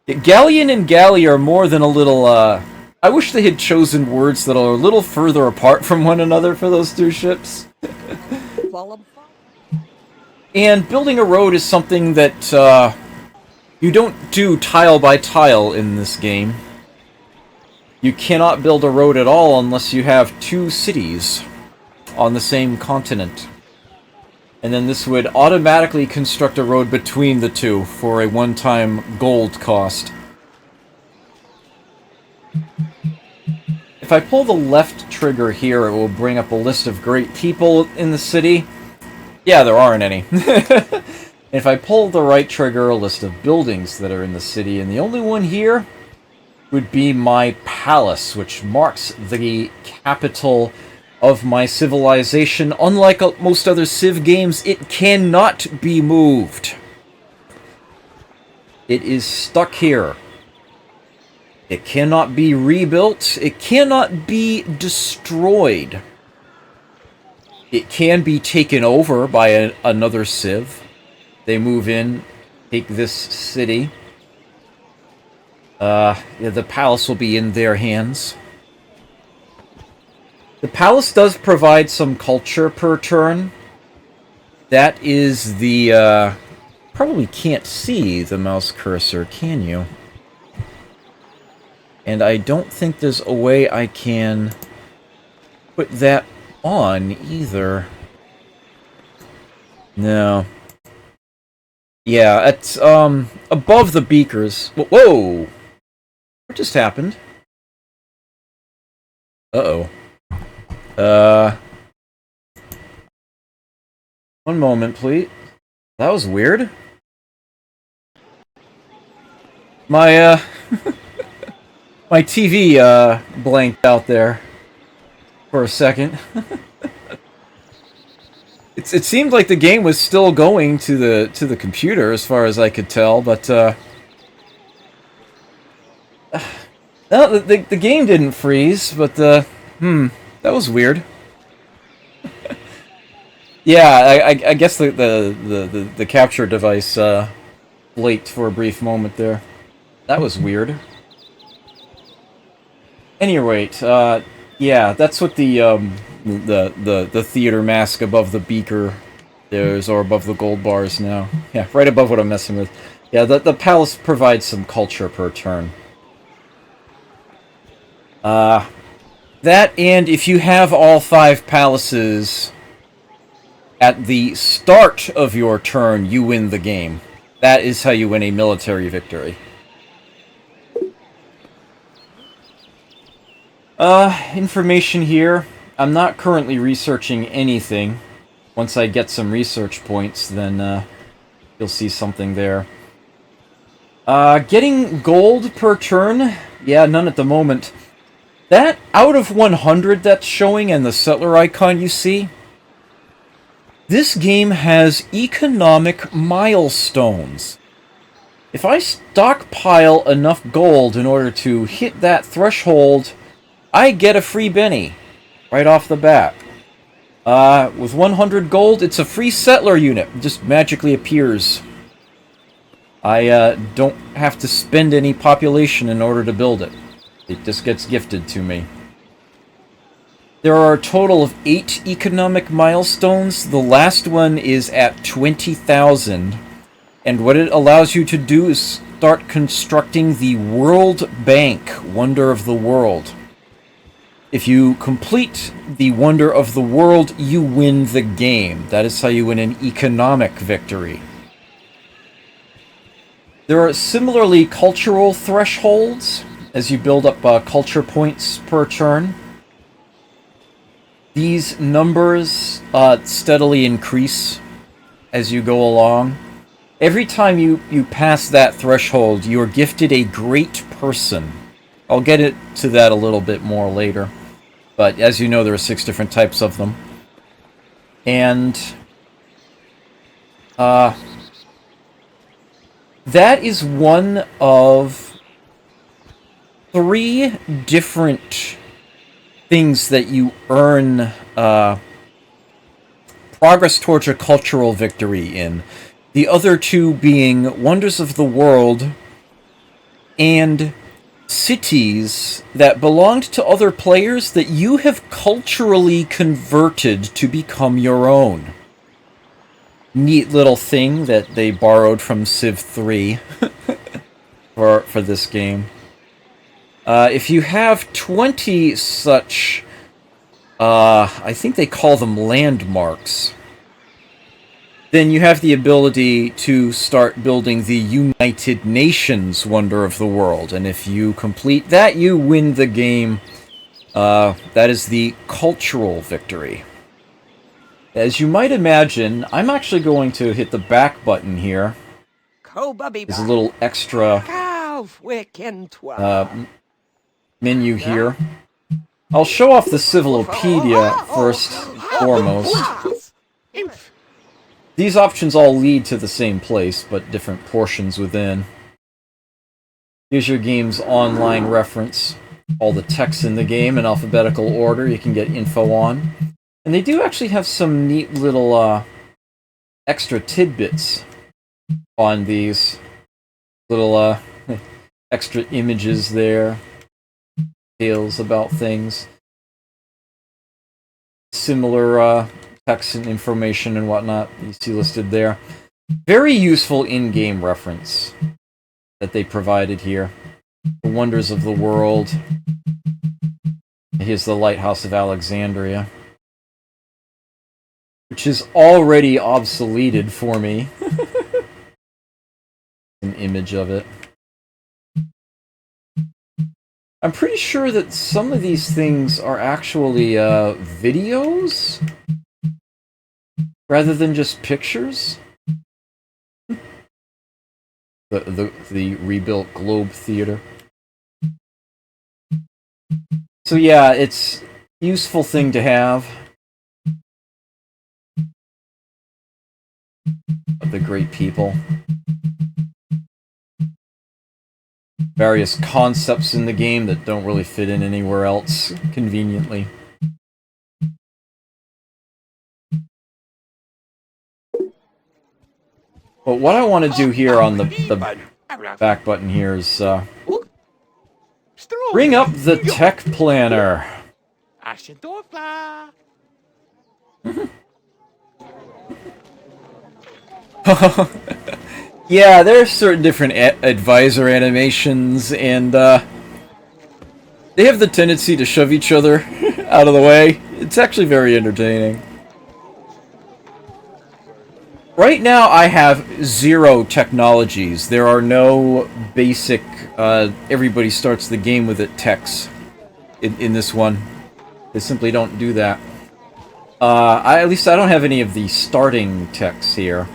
Galleon and galley are more than a little. I wish they had chosen words that are a little further apart from one another for those two ships. And building a road is something that you don't do tile by tile in this game. You cannot build a road at all unless you have two cities on the same continent. And then this would automatically construct a road between the two for a one-time gold cost. If I pull the left trigger here, it will bring up a list of great people in the city. Yeah, there aren't any. If I pull the right trigger, a list of buildings that are in the city, and the only one here would be my palace, which marks the capital of my civilization. Unlike most other Civ games, it cannot be moved. It is stuck here. It cannot be rebuilt. It cannot be destroyed. It can be taken over by another Civ. They move in, take this city. Yeah, the palace will be in their hands. The palace does provide some culture per turn. That is the, probably can't see the mouse cursor, can you? And I don't think there's a way I can put that on either. No. Yeah, it's, above the beakers. Whoa! What just happened? Uh-oh. One moment, please. That was weird. My, my TV, blanked out there for a second. It seemed like the game was still going to the computer as far as I could tell, but, no, the game didn't freeze, but, that was weird. Yeah, I guess the capture device blaked for a brief moment there. That was weird. Any rate, yeah, that's what the theater mask above the beaker is, or above the gold bars now. Yeah, right above what I'm messing with. Yeah, the palace provides some culture per turn. That, and if you have all 5 palaces at the start of your turn, you win the game. That is how you win a military victory. Information here. I'm not currently researching anything. Once I get some research points, then, you'll see something there. Getting gold per turn? Yeah, none at the moment. That, out of 100 that's showing, and the settler icon you see, this game has economic milestones. If I stockpile enough gold in order to hit that threshold, I get a free Benny right off the bat. With 100 gold, it's a free settler unit. It just magically appears. I don't have to spend any population in order to build it. It just gets gifted to me. There are a total of 8 economic milestones. The last one is at 20,000. And what it allows you to do is start constructing the World Bank, Wonder of the World. If you complete the Wonder of the World, you win the game. That is how you win an economic victory. There are similarly cultural thresholds as you build up culture points per turn. These numbers steadily increase as you go along. Every time you pass that threshold, you are gifted a great person. I'll get to that a little bit more later. But as you know, there are 6 different types of them. And that is one of 3 different things that you earn progress towards a cultural victory in. The other 2 being Wonders of the World and cities that belonged to other players that you have culturally converted to become your own. Neat little thing that they borrowed from Civ 3 for this game. If you have 20 such, I think they call them landmarks, then you have the ability to start building the United Nations Wonder of the World. And if you complete that, you win the game. That is the cultural victory. As you might imagine, I'm actually going to hit the back button here. There's a little extra menu here. I'll show off the Civilopedia first and foremost. These options all lead to the same place, but different portions within. Here's your game's online reference. All the text in the game in alphabetical order you can get info on. And they do actually have some neat little extra tidbits on these. Little extra images there. Details about things. Similar text and information and whatnot you see listed there. Very useful in-game reference that they provided here. The Wonders of the World. Here's the Lighthouse of Alexandria, which is already obsoleted for me. An image of it. I'm pretty sure that some of these things are actually videos rather than just pictures. The rebuilt Globe Theater. So yeah, it's a useful thing to have. The great people. Various concepts in the game that don't really fit in anywhere else, conveniently. But what I want to do here on the back button here is bring up the tech planner. Yeah, there are certain different advisor animations, and they have the tendency to shove each other out of the way. It's actually very entertaining. Right now, I have 0 technologies. There are no basic, everybody starts the game with it techs in this one. They simply don't do that. At least I don't have any of the starting techs here.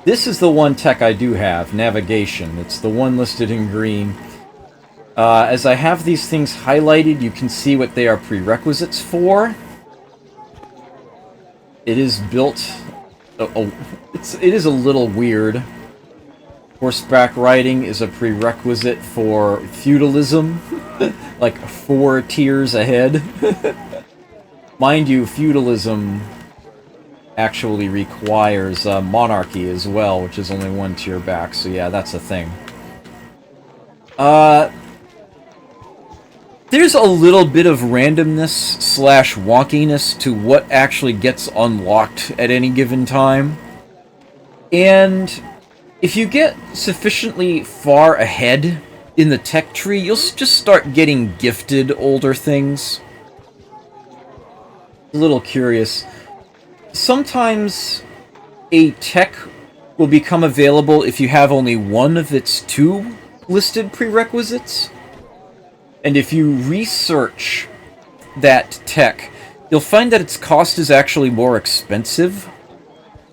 This is the one tech I do have, navigation. It's the one listed in green. As I have these things highlighted, you can see what they are prerequisites for. It is built... it is a little weird. Horseback riding is a prerequisite for feudalism. Like 4 tiers ahead. Mind you, feudalism actually requires monarchy as well, which is only 1 tier back, so yeah, that's a thing. There's a little bit of randomness / wonkiness to what actually gets unlocked at any given time. And if you get sufficiently far ahead in the tech tree, you'll just start getting gifted older things. A little curious. Sometimes a tech will become available if you have only one of its 2 listed prerequisites. And if you research that tech, you'll find that its cost is actually more expensive.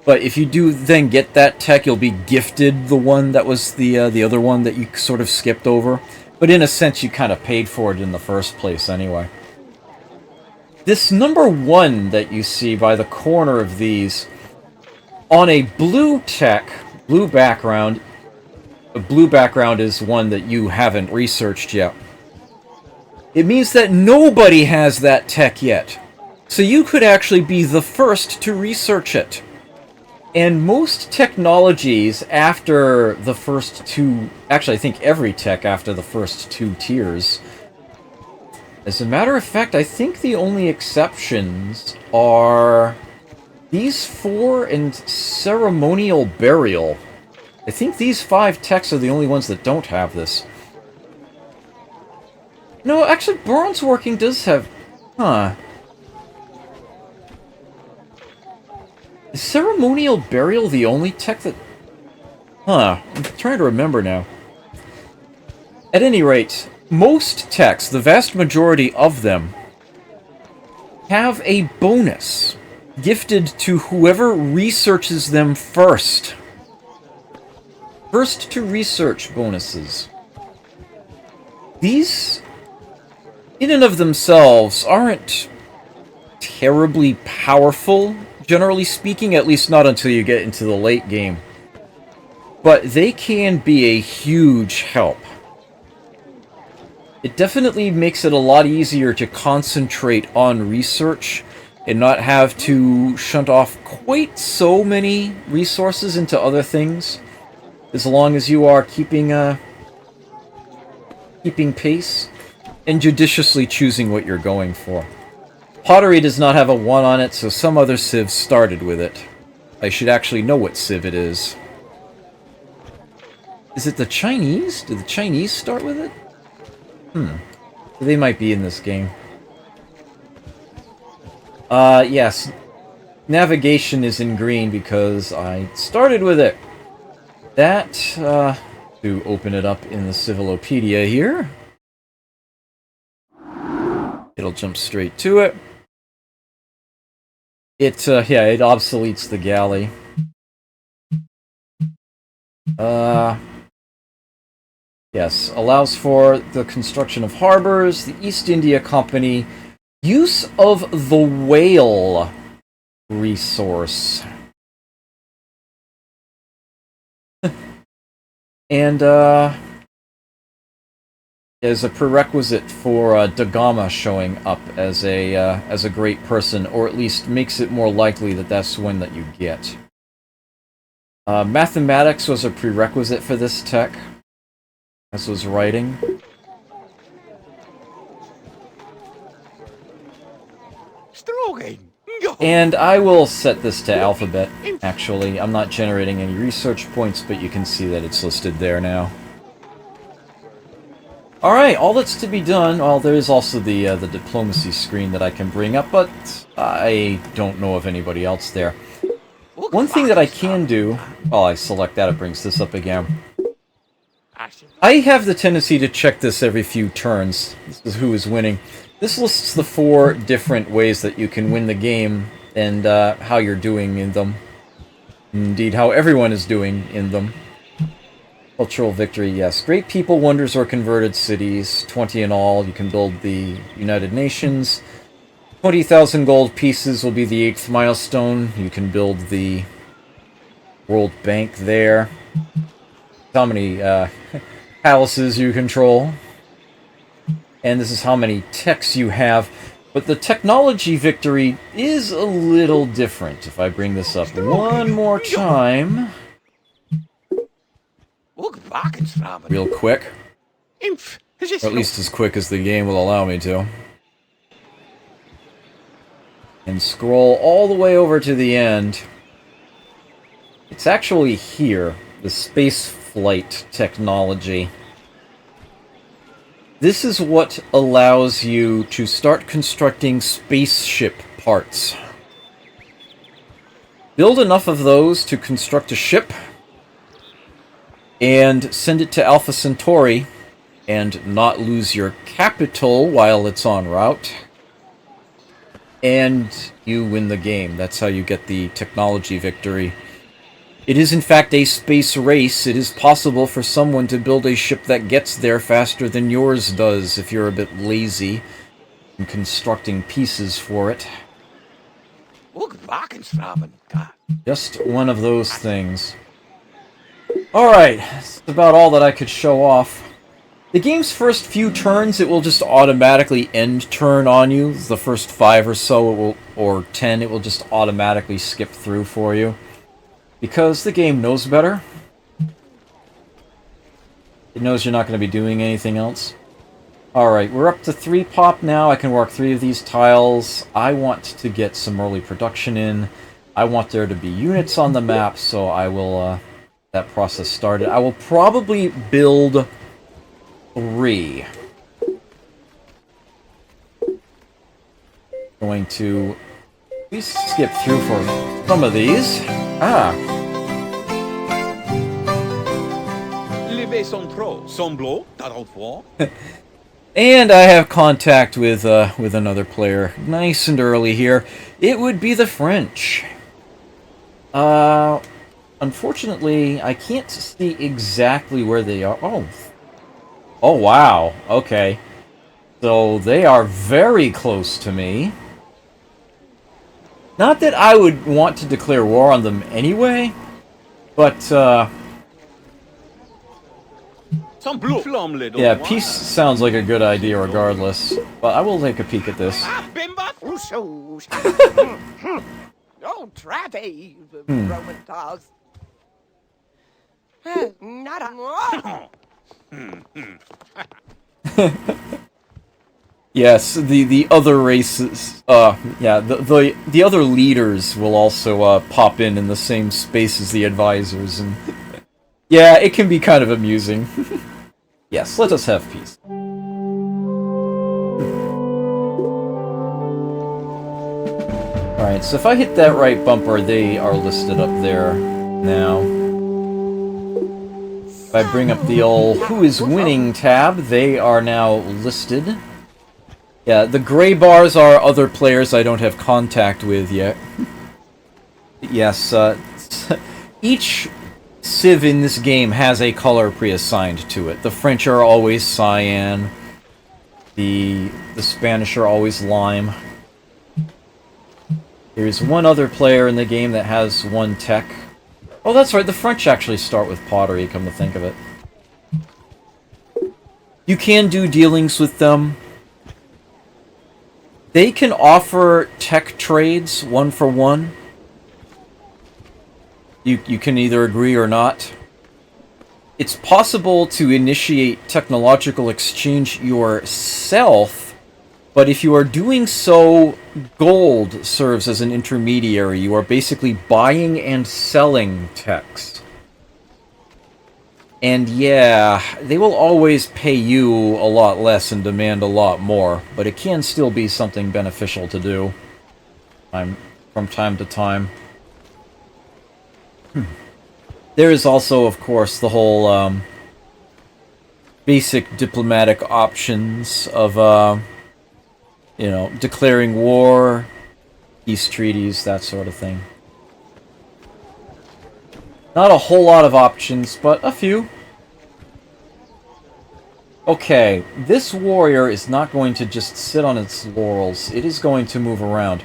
But if you do then get that tech, you'll be gifted the one that was the other one that you sort of skipped over. But in a sense, you kind of paid for it in the first place anyway. This number 1 that you see by the corner of these, on a blue tech, blue background is one that you haven't researched yet. It means that nobody has that tech yet. So you could actually be the first to research it. And most technologies after the first two... Actually, I think every tech after the first two tiers. As a matter of fact, I think the only exceptions are these four and ceremonial burial. I think these 5 techs are the only ones that don't have this. No, actually, bronze working does have... Huh. Is ceremonial burial the only tech that... Huh. I'm trying to remember now. At any rate, most techs, the vast majority of them, have a bonus gifted to whoever researches them first. First to research bonuses. These, in and of themselves, aren't terribly powerful, generally speaking, at least not until you get into the late game. But they can be a huge help. It definitely makes it a lot easier to concentrate on research and not have to shunt off quite so many resources into other things, as long as you are keeping pace and judiciously choosing what you're going for. Pottery does not have a 1 on it, so some other civ started with it. I should actually know what civ it is. Is it the Chinese? Did the Chinese start with it? They might be in this game. Yes. Navigation is in green because I started with it. That, to open it up in the Civilopedia here. It'll jump straight to it. It, yeah, it obsoletes the galley. Yes, allows for the construction of harbors, the East India Company, use of the whale resource. And, as a prerequisite for Dagama showing up as a great person, or at least makes it more likely that that's one that you get. Mathematics was a prerequisite for this tech, as was writing. And I will set this to alphabet, actually. I'm not generating any research points, but you can see that it's listed there now. Alright, all that's to be done... Well, there is also the diplomacy screen that I can bring up, but I don't know of anybody else there. One thing that I can do... Well, I select that, it brings this up again. I have the tendency to check this every few turns. This is who is winning. This lists the 4 different ways that you can win the game, and how you're doing in them. Indeed, how everyone is doing in them. Cultural victory, yes. Great people, wonders, or converted cities. 20 in all. You can build the United Nations. 20,000 gold pieces will be the 8th milestone. You can build the World Bank there. How many palaces you control. And this is how many techs you have. But the technology victory is a little different. If I bring this up one more time... real quick. Or at least as quick as the game will allow me to. And scroll all the way over to the end. It's actually here. The space flight technology. This is what allows you to start constructing spaceship parts. Build enough of those to construct a ship, and send it to Alpha Centauri, and not lose your capital while it's en route. And you win the game. That's how you get the technology victory. It is in fact a space race. It is possible for someone to build a ship that gets there faster than yours does if you're a bit lazy in constructing pieces for it. Just one of those things. Alright, that's about all that I could show off. The game's first few turns, it will just automatically end turn on you. The first 5 or so, it will, or 10, it will just automatically skip through for you. Because the game knows better. It knows you're not going to be doing anything else. Alright, we're up to 3 pop now. I can work 3 of these tiles. I want to get some early production in. I want there to be units on the map, so I will, that process started. I will probably build 3. Going to at least skip through for some of these. And I have contact with another player, nice and early here. It would be the French. Unfortunately, I can't see exactly where they are. Oh wow. Okay, so they are very close to me. Not that I would want to declare war on them anyway, but yeah, peace sounds like a good idea regardless. But I will take a peek at this. Oh, Travy, Roman dogs. Not a... Yes, the other races, yeah, the other leaders will also pop in the same space as the advisors, and yeah, it can be kind of amusing. Yes, let us have peace. Alright, so if I hit that right bumper, they are listed up there now. If I bring up the old Who is Winning tab, they are now listed. Yeah, the gray bars are other players I don't have contact with yet. Yes, each civ in this game has a color pre-assigned to it. The French are always cyan. The Spanish are always lime. There's one other player in the game that has one tech. Oh, that's right, the French actually start with pottery, come to think of it. You can do dealings with them. They can offer tech trades, 1 for 1. You can either agree or not. It's possible to initiate technological exchange yourself, but if you are doing so, gold serves as an intermediary. You are basically buying and selling techs. And yeah, they will always pay you a lot less and demand a lot more, but it can still be something beneficial to do from time to time. There is also, of course, the whole basic diplomatic options of, you know, declaring war, peace treaties, that sort of thing. Not a whole lot of options, but a few. Okay, this warrior is not going to just sit on its laurels. It is going to move around.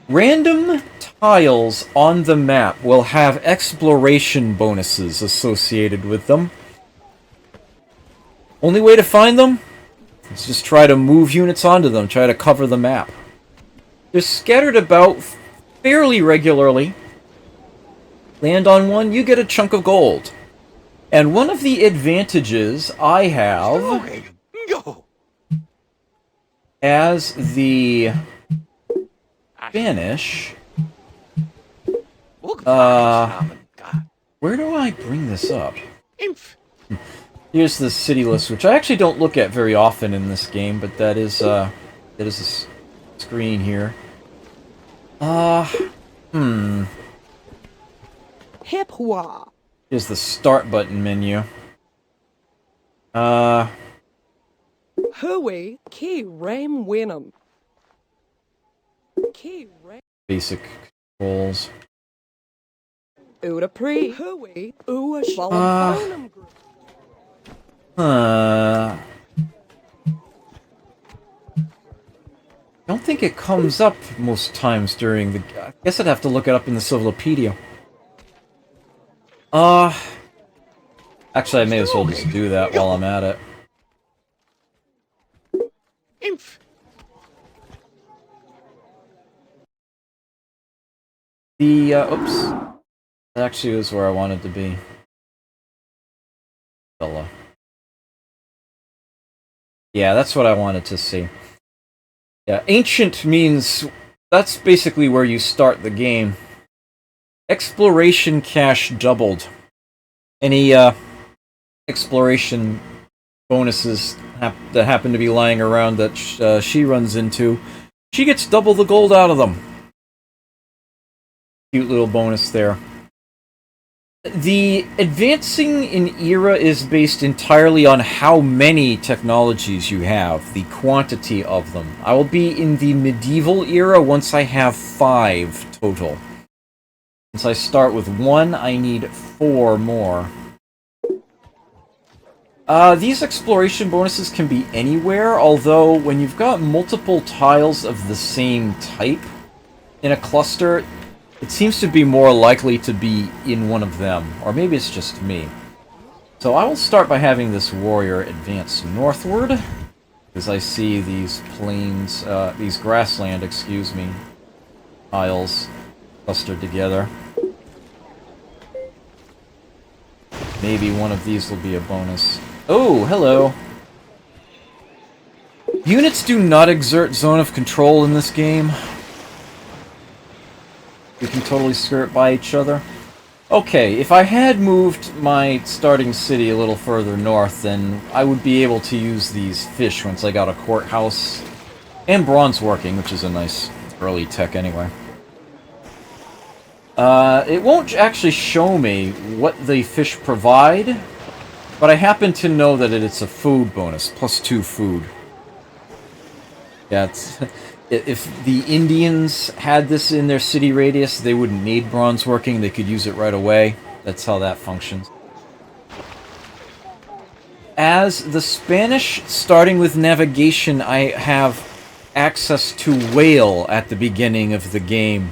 Random tiles on the map will have exploration bonuses associated with them. Only way to find them is just try to move units onto them, try to cover the map. They're scattered about fairly regularly. Land on one, you get a chunk of gold. And one of the advantages I have as the Spanish... where do I bring this up? Here's the city list, which I actually don't look at very often in this game, but that is a screen here. Hip-hua. Here's the start button menu. Hui ki ram winum. Ki ram. Basic controls. Uda pre. Hui. Ua shalom. Don't think it comes up most times during the... I guess I'd have to look it up in the Civilopedia. Actually, I may as well just do that while I'm at it. The, oops. That actually was where I wanted to be. Fella. Yeah, that's what I wanted to see. Yeah, ancient means that's basically where you start the game. Exploration cache doubled. Any exploration bonuses that happen to be lying around that she runs into, she gets double the gold out of them. Cute little bonus there. The advancing in era is based entirely on how many technologies you have, the quantity of them. I will be in the medieval era once I have 5 total. Since I start with 1, I need 4 more. These exploration bonuses can be anywhere, although when you've got multiple tiles of the same type in a cluster, it seems to be more likely to be in one of them, or maybe it's just me. So I will start by having this warrior advance northward, because I see these plains, these grassland, excuse me, tiles clustered together. Maybe one of these will be a bonus. Oh, hello! Units do not exert zone of control in this game. We can totally skirt by each other. Okay, if I had moved my starting city a little further north, then I would be able to use these fish once I got a courthouse. And bronze working, which is a nice early tech anyway. It won't actually show me what the fish provide, but I happen to know that it's a food bonus, +2 food. Yeah, it's... If the Indians had this in their city radius, they wouldn't need bronze working. They could use it right away. That's how that functions. As the Spanish, starting with navigation, I have access to whale at the beginning of the game.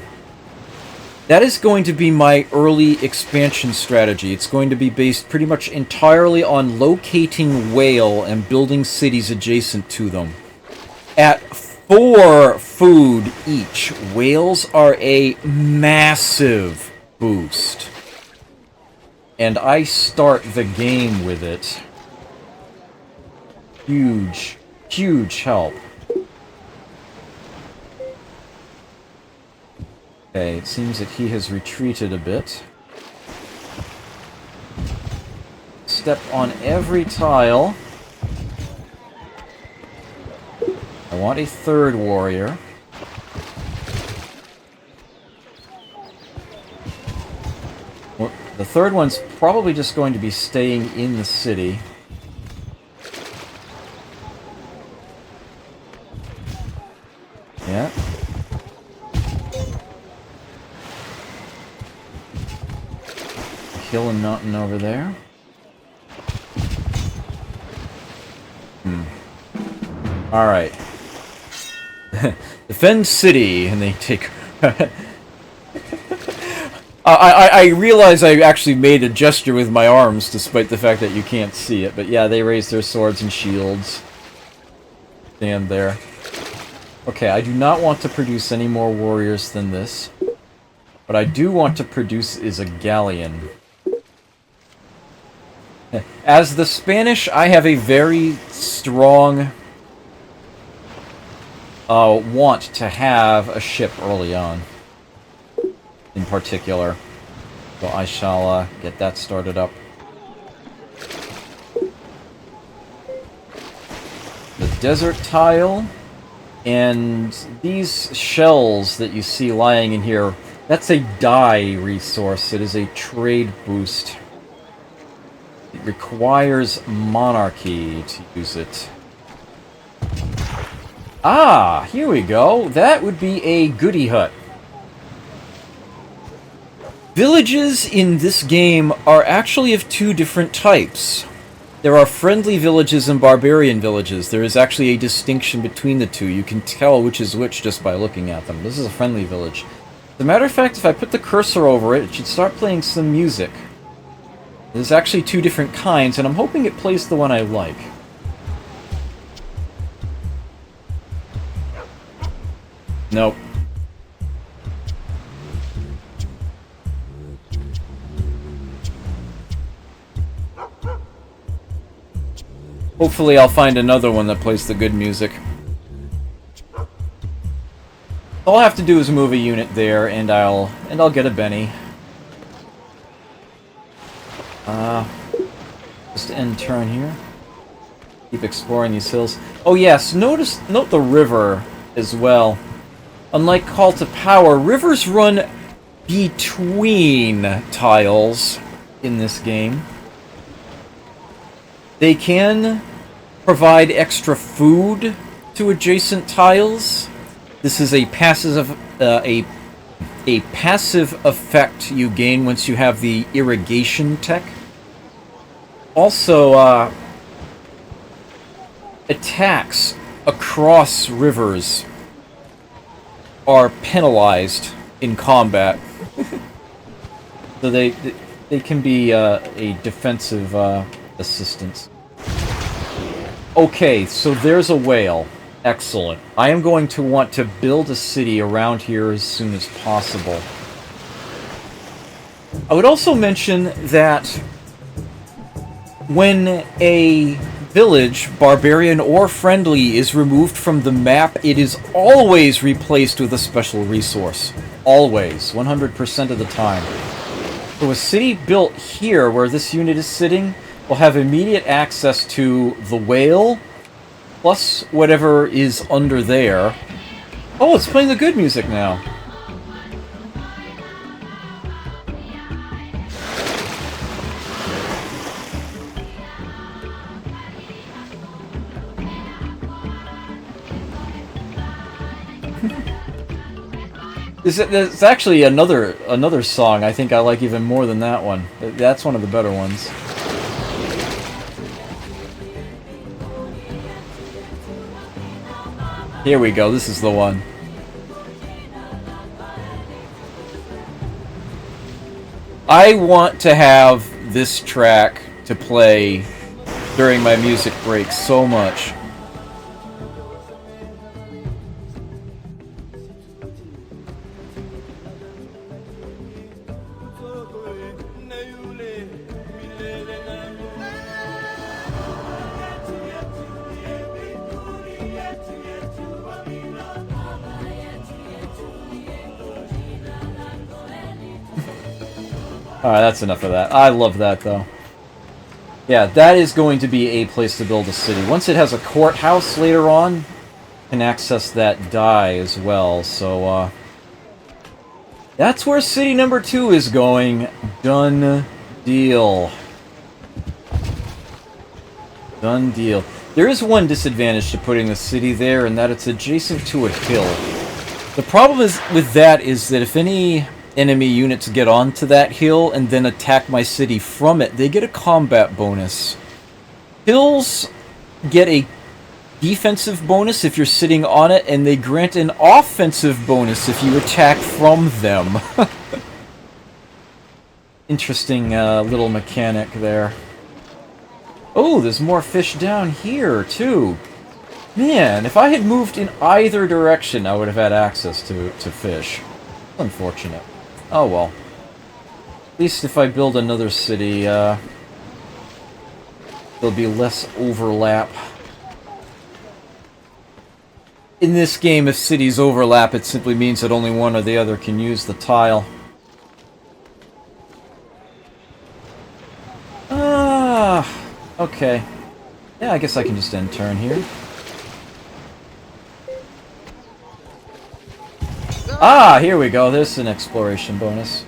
That is going to be my early expansion strategy. It's going to be based pretty much entirely on locating whale and building cities adjacent to them. At 4 food each, whales are a massive boost. And I start the game with it. Huge, huge help. Okay, it seems that he has retreated a bit. Step on every tile. I want a 3rd warrior. Well, the 3rd one's probably just going to be staying in the city. Yeah. Kill a mountain over there. Alright. Defend city, and they take... I realize I actually made a gesture with my arms, despite the fact that you can't see it. But yeah, they raise their swords and shields. Stand there. Okay, I do not want to produce any more warriors than this. What I do want to produce is a galleon. As the Spanish, I have a very strong want to have a ship early on, in particular. So I shall get that started up. The desert tile, and these shells that you see lying in here, that's a dye resource. It is a trade boost. It requires monarchy to use it. Ah, here we go. That would be a goody hut. Villages in this game are actually of 2 different types. There are friendly villages and barbarian villages. There is actually a distinction between the 2. You can tell which is which just by looking at them. This is a friendly village. As a matter of fact, if I put the cursor over it, it should start playing some music. There's actually 2 different kinds, and I'm hoping it plays the one I like. Nope. Hopefully I'll find another one that plays the good music. All I have to do is move a unit there, and I'll get a Benny. Just end turn here. Keep exploring these hills. Oh yes, note the river as well. Unlike Call to Power, rivers run between tiles in this game. They can provide extra food to adjacent tiles. This is a passive effect you gain once you have the irrigation tech. Also, attacks across rivers are penalized in combat. So they can be a defensive assistance. Okay, so there's a whale. Excellent. I am going to want to build a city around here as soon as possible. I would also mention that when a village, barbarian or friendly, is removed from the map, it is always replaced with a special resource. Always. 100% of the time. So a city built here, where this unit is sitting, will have immediate access to the whale, plus whatever is under there. Oh, it's playing the good music now. There's actually another song I think I like even more than that one. That's one of the better ones. Here we go, this is the one. I want to have this track to play during my music break so much. Alright, that's enough of that. I love that, though. Yeah, that is going to be a place to build a city. Once it has a courthouse later on, can access that die as well, so, that's where city number 2 is going. Done deal. Done deal. There is one disadvantage to putting the city there, and that it's adjacent to a hill. The problem with that is that if any enemy units get onto that hill and then attack my city from it, they get a combat bonus. Hills get a defensive bonus if you're sitting on it, and they grant an offensive bonus if you attack from them. Interesting little mechanic there. Oh, there's more fish down here, too. Man, if I had moved in either direction, I would have had access to fish. Unfortunate. Oh well. At least if I build another city, there'll be less overlap. In this game, if cities overlap, it simply means that only one or the other can use the tile. Okay. Yeah, I guess I can just end turn here. Ah, here we go. There's an exploration bonus.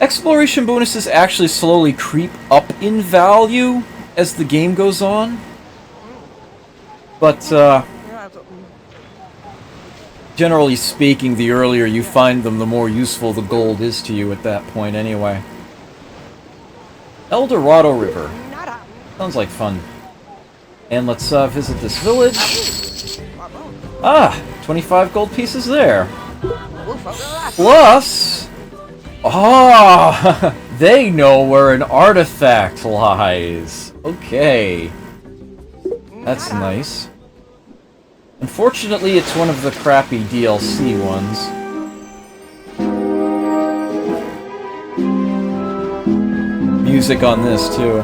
Exploration bonuses actually slowly creep up in value as the game goes on. But, generally speaking, the earlier you find them, the more useful the gold is to you at that point anyway. El Dorado River. Sounds like fun. And let's visit this village. Ah, 25 gold pieces there. Plus, they know where an artifact lies. Okay. That's nice. Unfortunately, it's one of the crappy DLC ones. Music on this, too.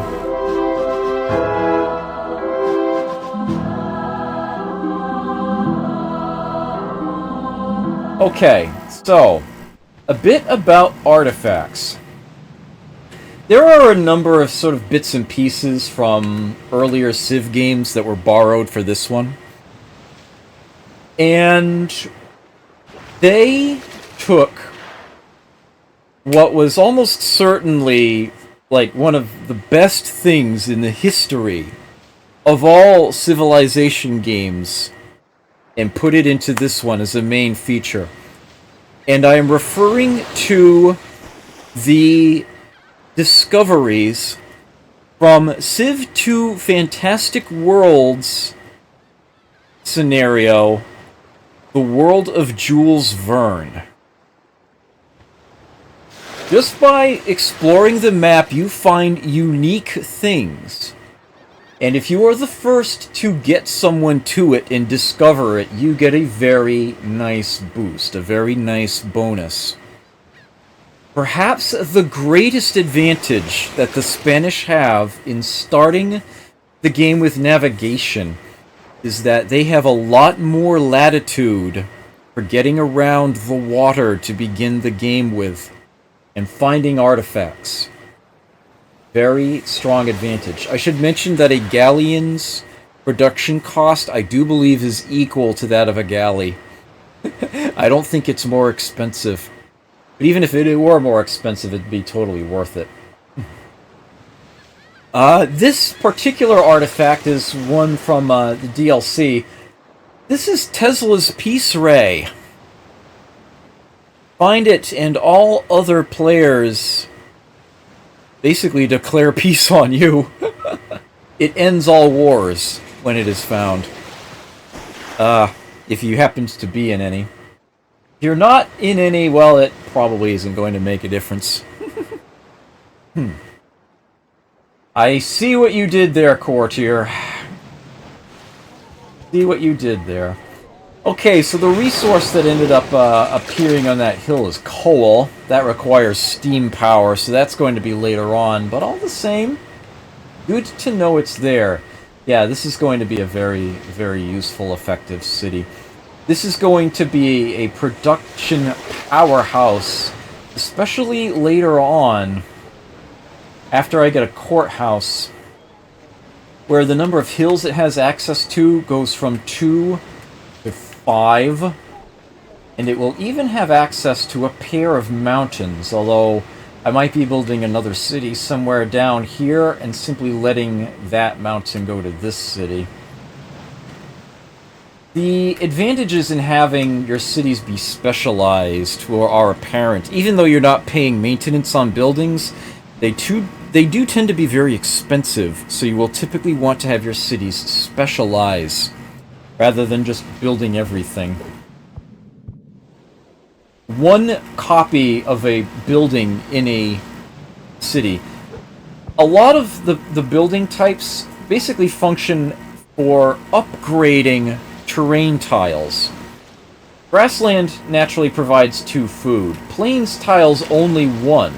Okay, so, a bit about artifacts. There are a number of sort of bits and pieces from earlier Civ games that were borrowed for this one. And they took what was almost certainly like one of the best things in the history of all Civilization games and put it into this one as a main feature. And I am referring to the discoveries from Civ 2 Fantastic Worlds scenario, The World of Jules Verne. Just by exploring the map, you find unique things. And if you are the first to get someone to it and discover it, you get a very nice boost, a very nice bonus. Perhaps the greatest advantage that the Spanish have in starting the game with navigation is that they have a lot more latitude for getting around the water to begin the game with and finding artifacts. Very strong advantage. I should mention that a galleon's production cost, I do believe, is equal to that of a galley. I don't think it's more expensive. But even if it were more expensive, it'd be totally worth it. This particular artifact is one from the DLC. This is Tesla's Peace Ray. Find it, and all other players basically declare peace on you. It ends all wars when it is found. If you happen to be in any. If you're not in any, well, it probably isn't going to make a difference. I see what you did there, Courtier. See what you did there. Okay, so the resource that ended up appearing on that hill is coal. That requires steam power, so that's going to be later on. But all the same, good to know it's there. Yeah, this is going to be a very, very useful, effective city. This is going to be a production powerhouse, especially later on, after I get a courthouse, where the number of hills it has access to goes from 2 to 5, and it will even have access to a pair of mountains, although I might be building another city somewhere down here and simply letting that mountain go to this city. The advantages in having your cities be specialized are apparent. Even though you're not paying maintenance on buildings, they do tend to be very expensive, so you will typically want to have your cities specialize rather than just building everything. One copy of a building in a city. A lot of the building types basically function for upgrading terrain tiles. Grassland naturally provides 2 food. Plains tiles only 1.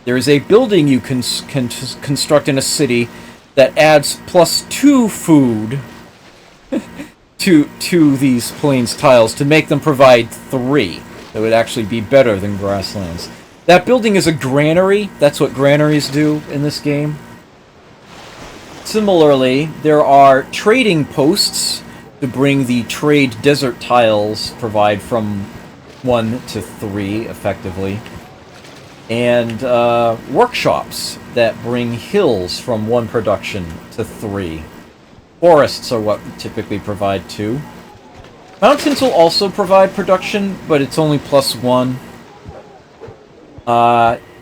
There is a building you can construct in a city that adds +2 food to these plains tiles to make them provide 3. That would actually be better than grasslands. That building is a granary. That's what granaries do in this game. Similarly, there are trading posts to bring the trade desert tiles, provide from 1 to 3, effectively. And workshops that bring hills from 1 production to 3. Forests are what typically provide 2. Mountains will also provide production, but it's only +1.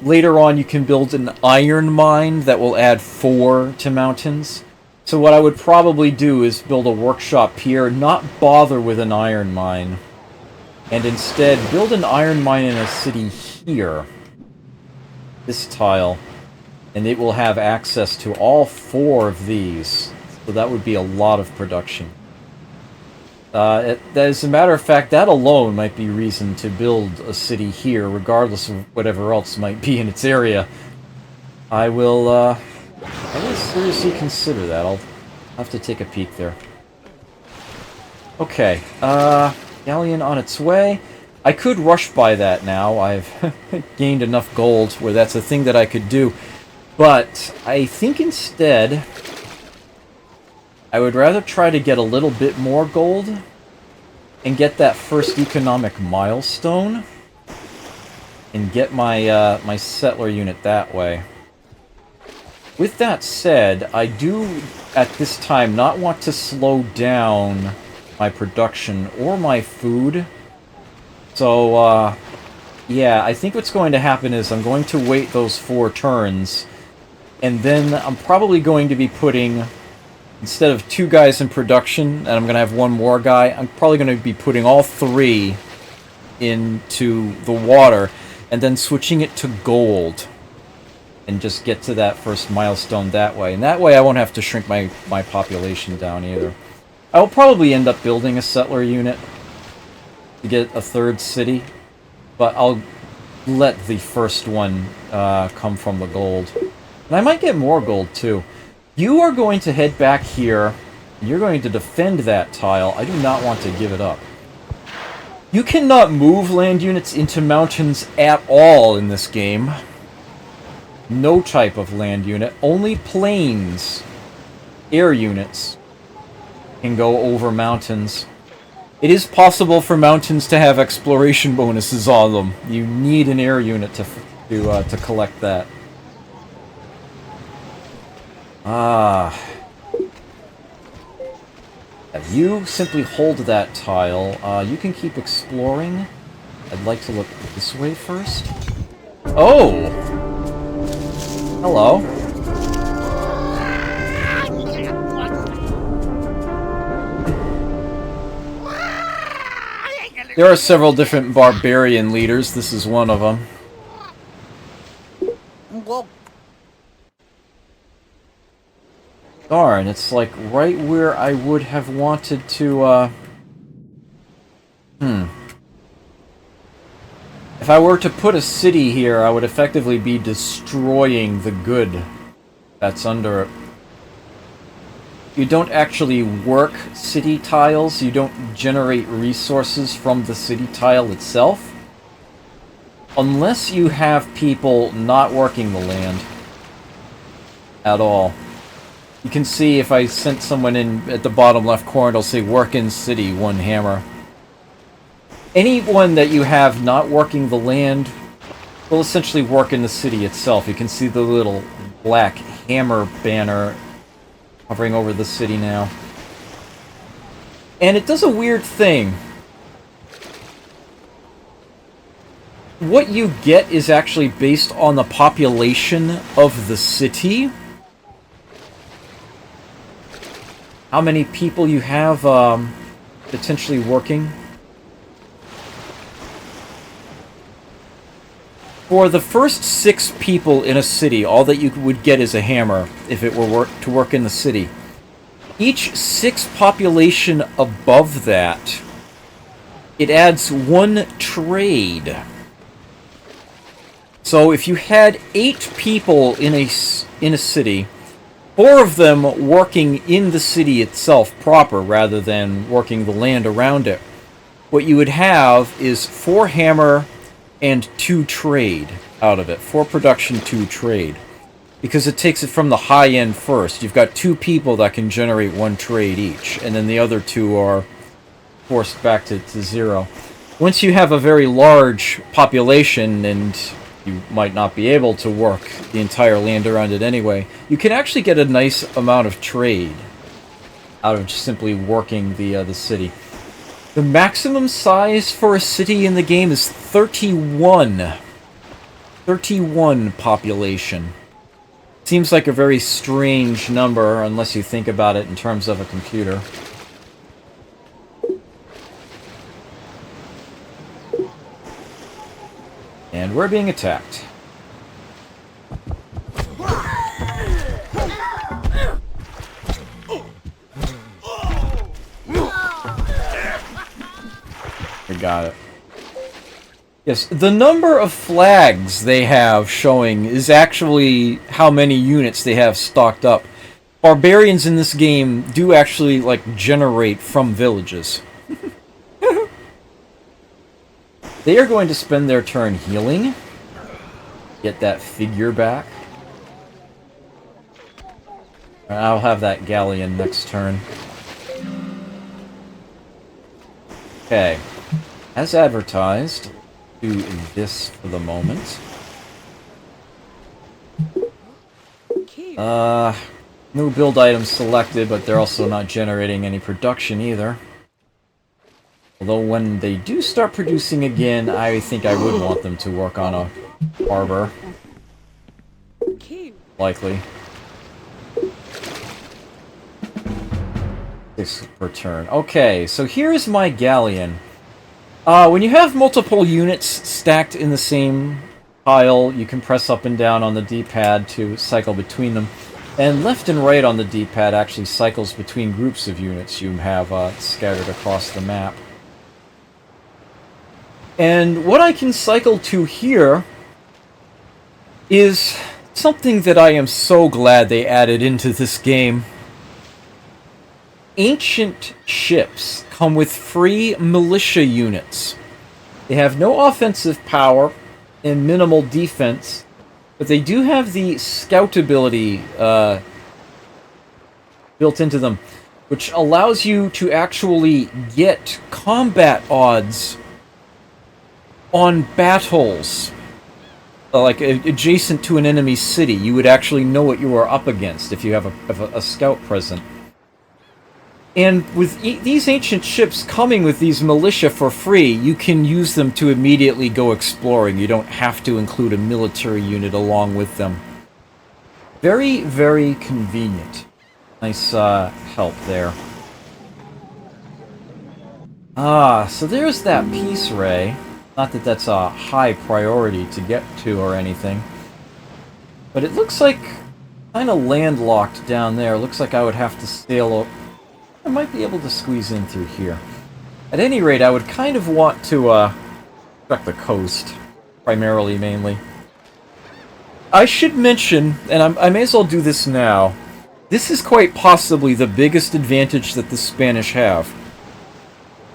Later on, you can build an iron mine that will add 4 to mountains. So what I would probably do is build a workshop here, not bother with an iron mine, and instead build an iron mine in a city here. This tile. And it will have access to all 4 of these. So that would be a lot of production. As a matter of fact, that alone might be reason to build a city here, regardless of whatever else might be in its area. I will seriously consider that. I'll have to take a peek there. Okay, galleon on its way. I could rush by that now. I've gained enough gold where that's a thing that I could do. But I think instead, I would rather try to get a little bit more gold and get that first economic milestone and get my my settler unit that way. With that said, I do at this time not want to slow down my production or my food. So, yeah, I think what's going to happen is I'm going to wait those 4 turns, and then I'm probably going to be putting, instead of 2 guys in production, and I'm going to have 1 more guy, I'm probably going to be putting all 3 into the water, and then switching it to gold, and just get to that first milestone that way. And that way I won't have to shrink my population down either. I will probably end up building a settler unit to get a 3rd city, but I'll let the first one come from the gold. And I might get more gold too. You are going to head back here, and you're going to defend that tile. I do not want to give it up. You cannot move land units into mountains at all in this game. No type of land unit. Only planes, air units, can go over mountains. It is possible for mountains to have exploration bonuses on them. You need an air unit to collect that. If you simply hold that tile, you can keep exploring. I'd like to look this way first. Oh! Hello. There are several different barbarian leaders. This is one of them. Darn, it's like right where I would have wanted to, If I were to put a city here, I would effectively be destroying the good that's under it. You don't actually work city tiles, you don't generate resources from the city tile itself, unless you have people not working the land at all. You can see if I sent someone in at the bottom left corner, it'll say work in city, 1 hammer. Anyone that you have not working the land will essentially work in the city itself. You can see the little black hammer banner hovering over the city now. And it does a weird thing. What you get is actually based on the population of the city. How many people you have potentially working. For the first 6 people in a city, all that you would get is a hammer if it were to work in the city. Each 6 population above that, it adds 1 trade. So if you had 8 people in a city, 4 of them working in the city itself proper rather than working the land around it, what you would have is 4 hammer and 2 trade out of it. 4 production, 2 trade. Because it takes it from the high end first. You've got 2 people that can generate 1 trade each, and then the other 2 are forced back to 0. Once you have a very large population, and you might not be able to work the entire land around it anyway, you can actually get a nice amount of trade out of just simply working the city. The maximum size for a city in the game is 31. 31 population. Seems like a very strange number unless you think about it in terms of a computer. And we're being attacked. We got it. Yes, the number of flags they have showing is actually how many units they have stocked up. Barbarians in this game do actually, like, generate from villages. They are going to spend their turn healing. Get that figure back. I'll have that galleon next turn. Okay. As advertised, do this for the moment. No build items selected, but they're also not generating any production either. Although when they do start producing again, I think I would want them to work on a harbor. Likely. 6 per turn. Okay, so here's my galleon. When you have multiple units stacked in the same pile, you can press up and down on the D-pad to cycle between them. And left and right on the D-pad actually cycles between groups of units you have scattered across the map. And what I can cycle to here is something that I am so glad they added into this game. Ancient ships come with free militia units. They have no offensive power and minimal defense, but they do have the scout ability built into them, which allows you to actually get combat odds on battles. Like adjacent to an enemy city, you would actually know what you are up against if you have a scout present. And with these ancient ships coming with these militia for free, you can use them to immediately go exploring. You don't have to include a military unit along with them. Very, very convenient. Nice help there. So there's that peace ray. Not that that's a high priority to get to or anything. But it looks like kind of landlocked down there. Looks like I would have to sail. I might be able to squeeze in through here. At any rate, I would kind of want to check the coast. Primarily, mainly. I should mention, and I may as well do this now, this is quite possibly the biggest advantage that the Spanish have.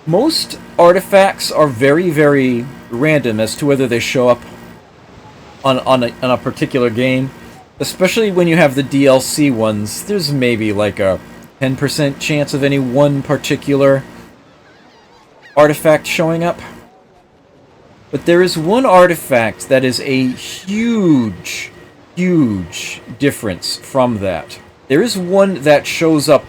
Most artifacts are very, very random as to whether they show up on a particular game. Especially when you have the DLC ones, there's maybe like a 10% chance of any one particular artifact showing up. But there is one artifact that is a huge, huge difference from that. There is one that shows up,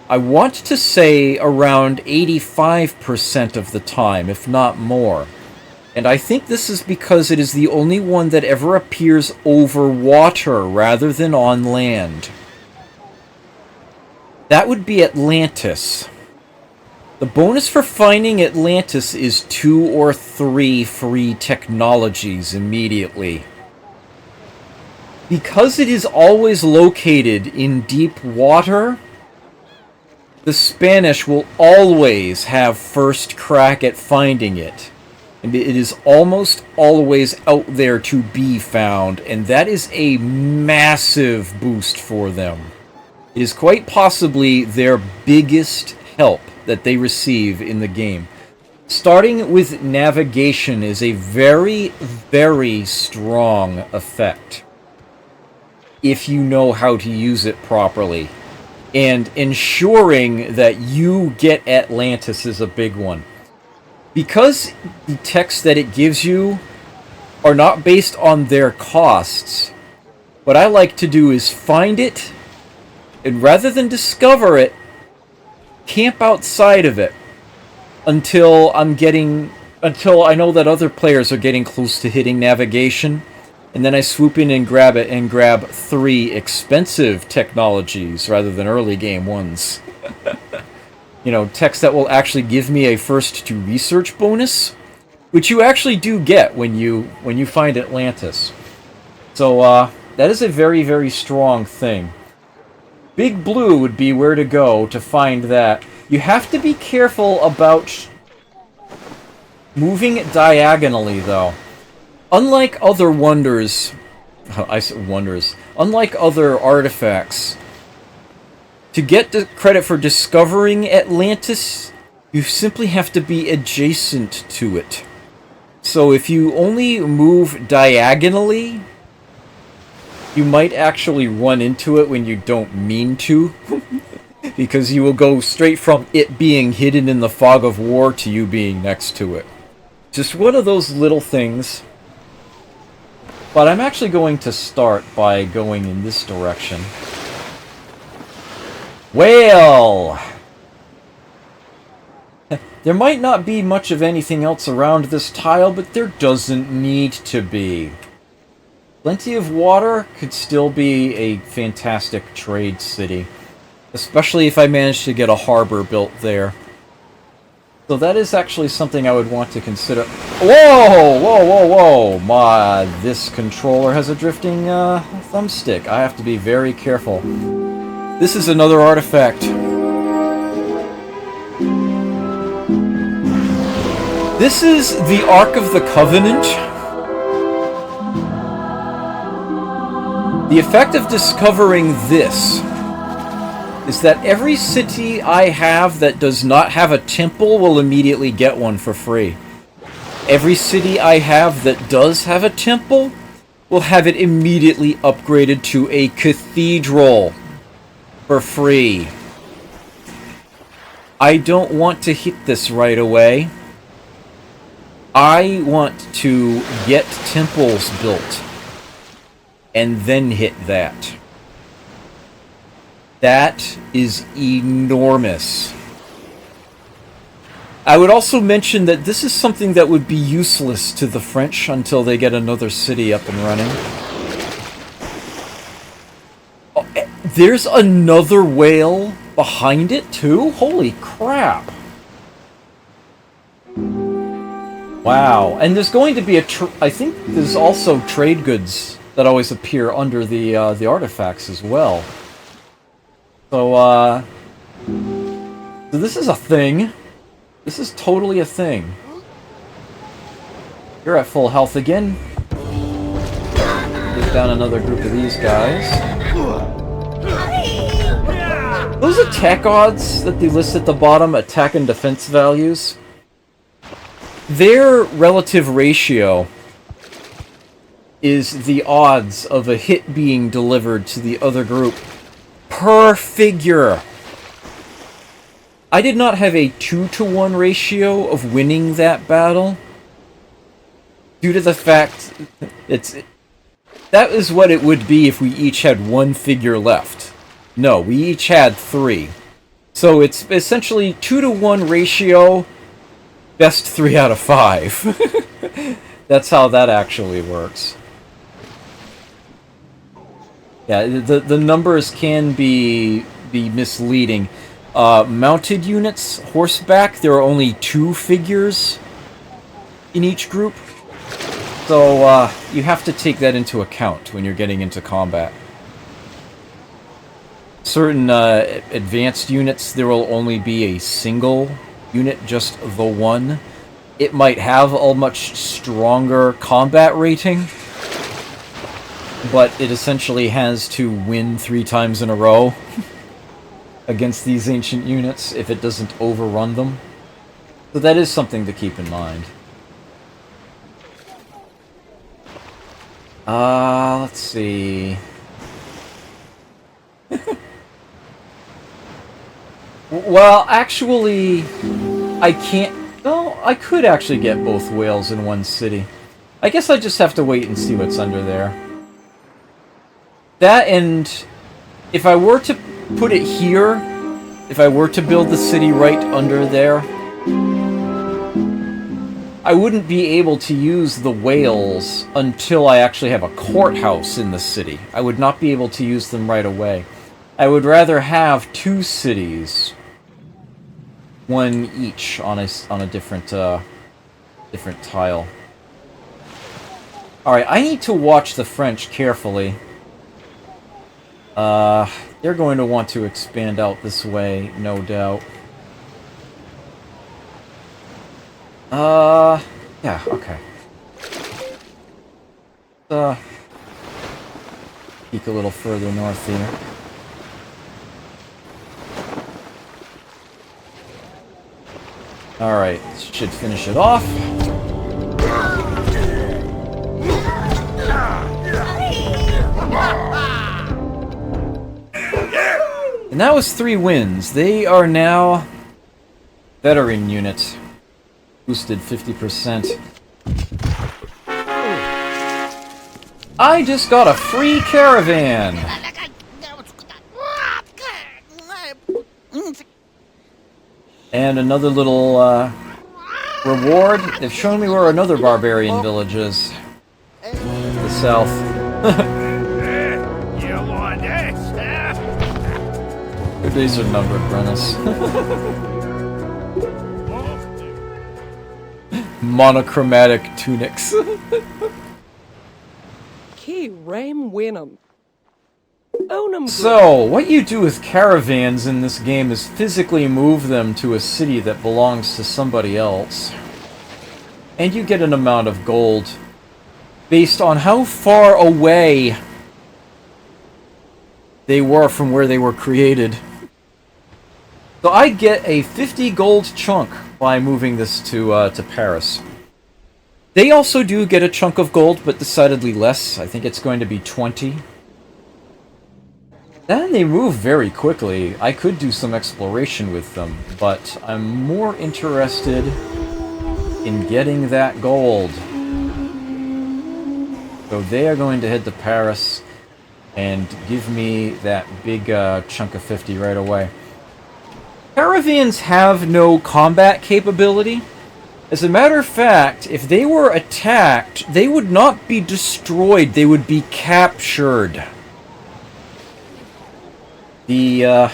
I want to say, around 85% of the time, if not more. And I think this is because it is the only one that ever appears over water rather than on land. That would be Atlantis. The bonus for finding Atlantis is 2 or 3 free technologies immediately. Because it is always located in deep water, the Spanish will always have first crack at finding it. And it is almost always out there to be found, and that is a massive boost for them. It is quite possibly their biggest help that they receive in the game. Starting with navigation is a very, very strong effect, if you know how to use it properly. And ensuring that you get Atlantis is a big one. Because the texts that it gives you are not based on their costs, what I like to do is find it, and rather than discover it, camp outside of it until I know that other players are getting close to hitting navigation, and then I swoop in and grab it and grab 3 expensive technologies rather than early game ones. You know, texts that will actually give me a first to research bonus, which you actually do get when you find Atlantis. So that is a very, very strong thing. Big Blue would be where to go to find that. You have to be careful about moving it diagonally, though. Unlike other wonders, unlike other artifacts, to get the credit for discovering Atlantis, you simply have to be adjacent to it. So if you only move diagonally, you might actually run into it when you don't mean to. Because you will go straight from it being hidden in the fog of war to you being next to it. Just one of those little things. But I'm actually going to start by going in this direction. Well, there might not be much of anything else around this tile, but there doesn't need to be. Plenty of water could still be a fantastic trade city. Especially if I manage to get a harbor built there. So that is actually something I would want to consider. Whoa! Whoa, whoa, whoa! This controller has a drifting thumbstick. I have to be very careful. This is another artifact. This is the Ark of the Covenant. The effect of discovering this is that every city I have that does not have a temple will immediately get one for free. Every city I have that does have a temple will have it immediately upgraded to a cathedral for free. I don't want to hit this right away. I want to get temples built and then hit that. That is enormous. I would also mention that this is something that would be useless to the French until they get another city up and running. Oh, there's another whale behind it too? Holy crap. Wow. And there's going to be I think there's also trade goods that always appear under the artifacts as well. So this is a thing. This is totally a thing. You're at full health again. Take down another group of these guys. Those attack odds that they list at the bottom, attack and defense values, their relative ratio is the odds of a hit being delivered to the other group per figure. I did not have a 2-to-1 ratio of winning that battle due to the fact that is what it would be if we each had one figure left. No, we each had 3. So it's essentially 2-to-1 ratio, best 3 out of 5. That's how that actually works. Yeah, the numbers can be misleading. Mounted units, horseback, there are only 2 figures in each group. So you have to take that into account when you're getting into combat. Certain advanced units, there will only be a single unit, just the one. It might have a much stronger combat rating, but it essentially has to win 3 times in a row against these ancient units if it doesn't overrun them. So that is something to keep in mind. Let's see. Well, actually, I can't... No, I could actually get both whales in one city. I guess I just have to wait and see what's under there. That, and if I were to put it here, if I were to build the city right under there, I wouldn't be able to use the whales until I actually have a courthouse in the city. I would not be able to use them right away. I would rather have 2 cities, one each on a different different tile. All right, I need to watch the French carefully. They're going to want to expand out this way, no doubt. Yeah, okay. Peek a little further north here. Alright, should finish it off. And that was 3 wins. They are now veteran unit. Boosted 50%. I just got a free caravan! And another little, reward. They've shown me where another barbarian village is. The south. Your days are numbered, Brennis. Monochromatic tunics. Key Ram Winham. Onum. So, what you do with caravans in this game is physically move them to a city that belongs to somebody else. And you get an amount of gold based on how far away they were from where they were created. So I get a 50 gold chunk by moving this to Paris. They also do get a chunk of gold, but decidedly less. I think it's going to be 20. Then they move very quickly. I could do some exploration with them, but I'm more interested in getting that gold. So they are going to head to Paris and give me that big chunk of 50 right away. Caravans have no combat capability. As a matter of fact, if they were attacked, they would not be destroyed, they would be captured. They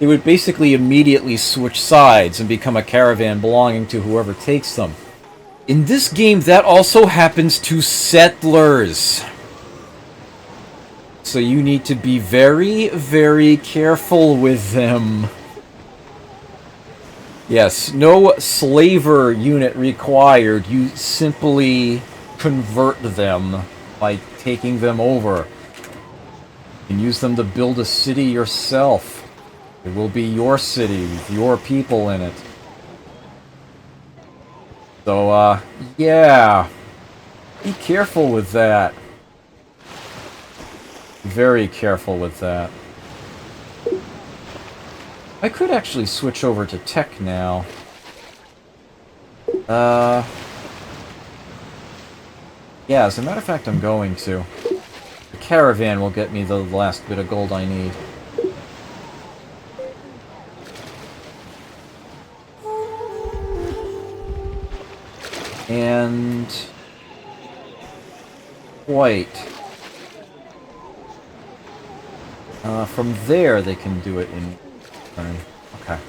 would basically immediately switch sides and become a caravan belonging to whoever takes them. In this game, that also happens to settlers. So you need to be very, very careful with them. Yes, no slaver unit required. You simply convert them by taking them over. You can use them to build a city yourself. It will be your city with your people in it. So, yeah. Be careful with that. Very careful with that. I could actually switch over to tech now. Yeah, as a matter of fact, I'm going to. The caravan will get me the last bit of gold I need. And... white. From there, they can do it in turn. Okay.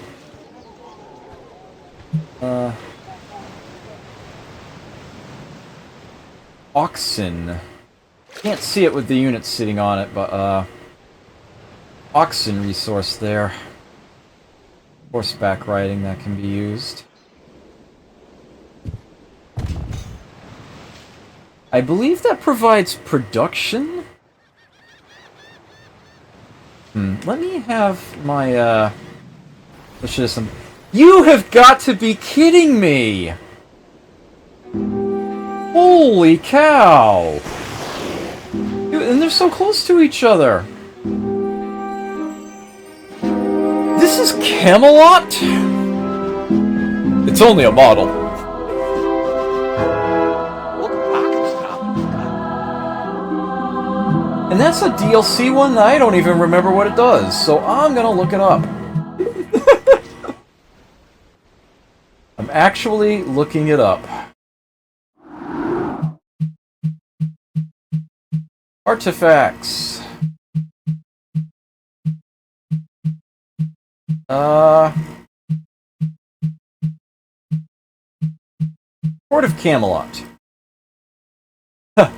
Oxen. Can't see it with the units sitting on it, but, oxen resource there. Horseback riding that can be used. I believe that provides production? Let me have my, let's just some... You have got to be kidding me! Holy cow! Dude, and they're so close to each other! This is Camelot? It's only a model. And that's a DLC one that I don't even remember what it does, so I'm gonna look it up. I'm actually looking it up. Artifacts. Court of Camelot. Huh.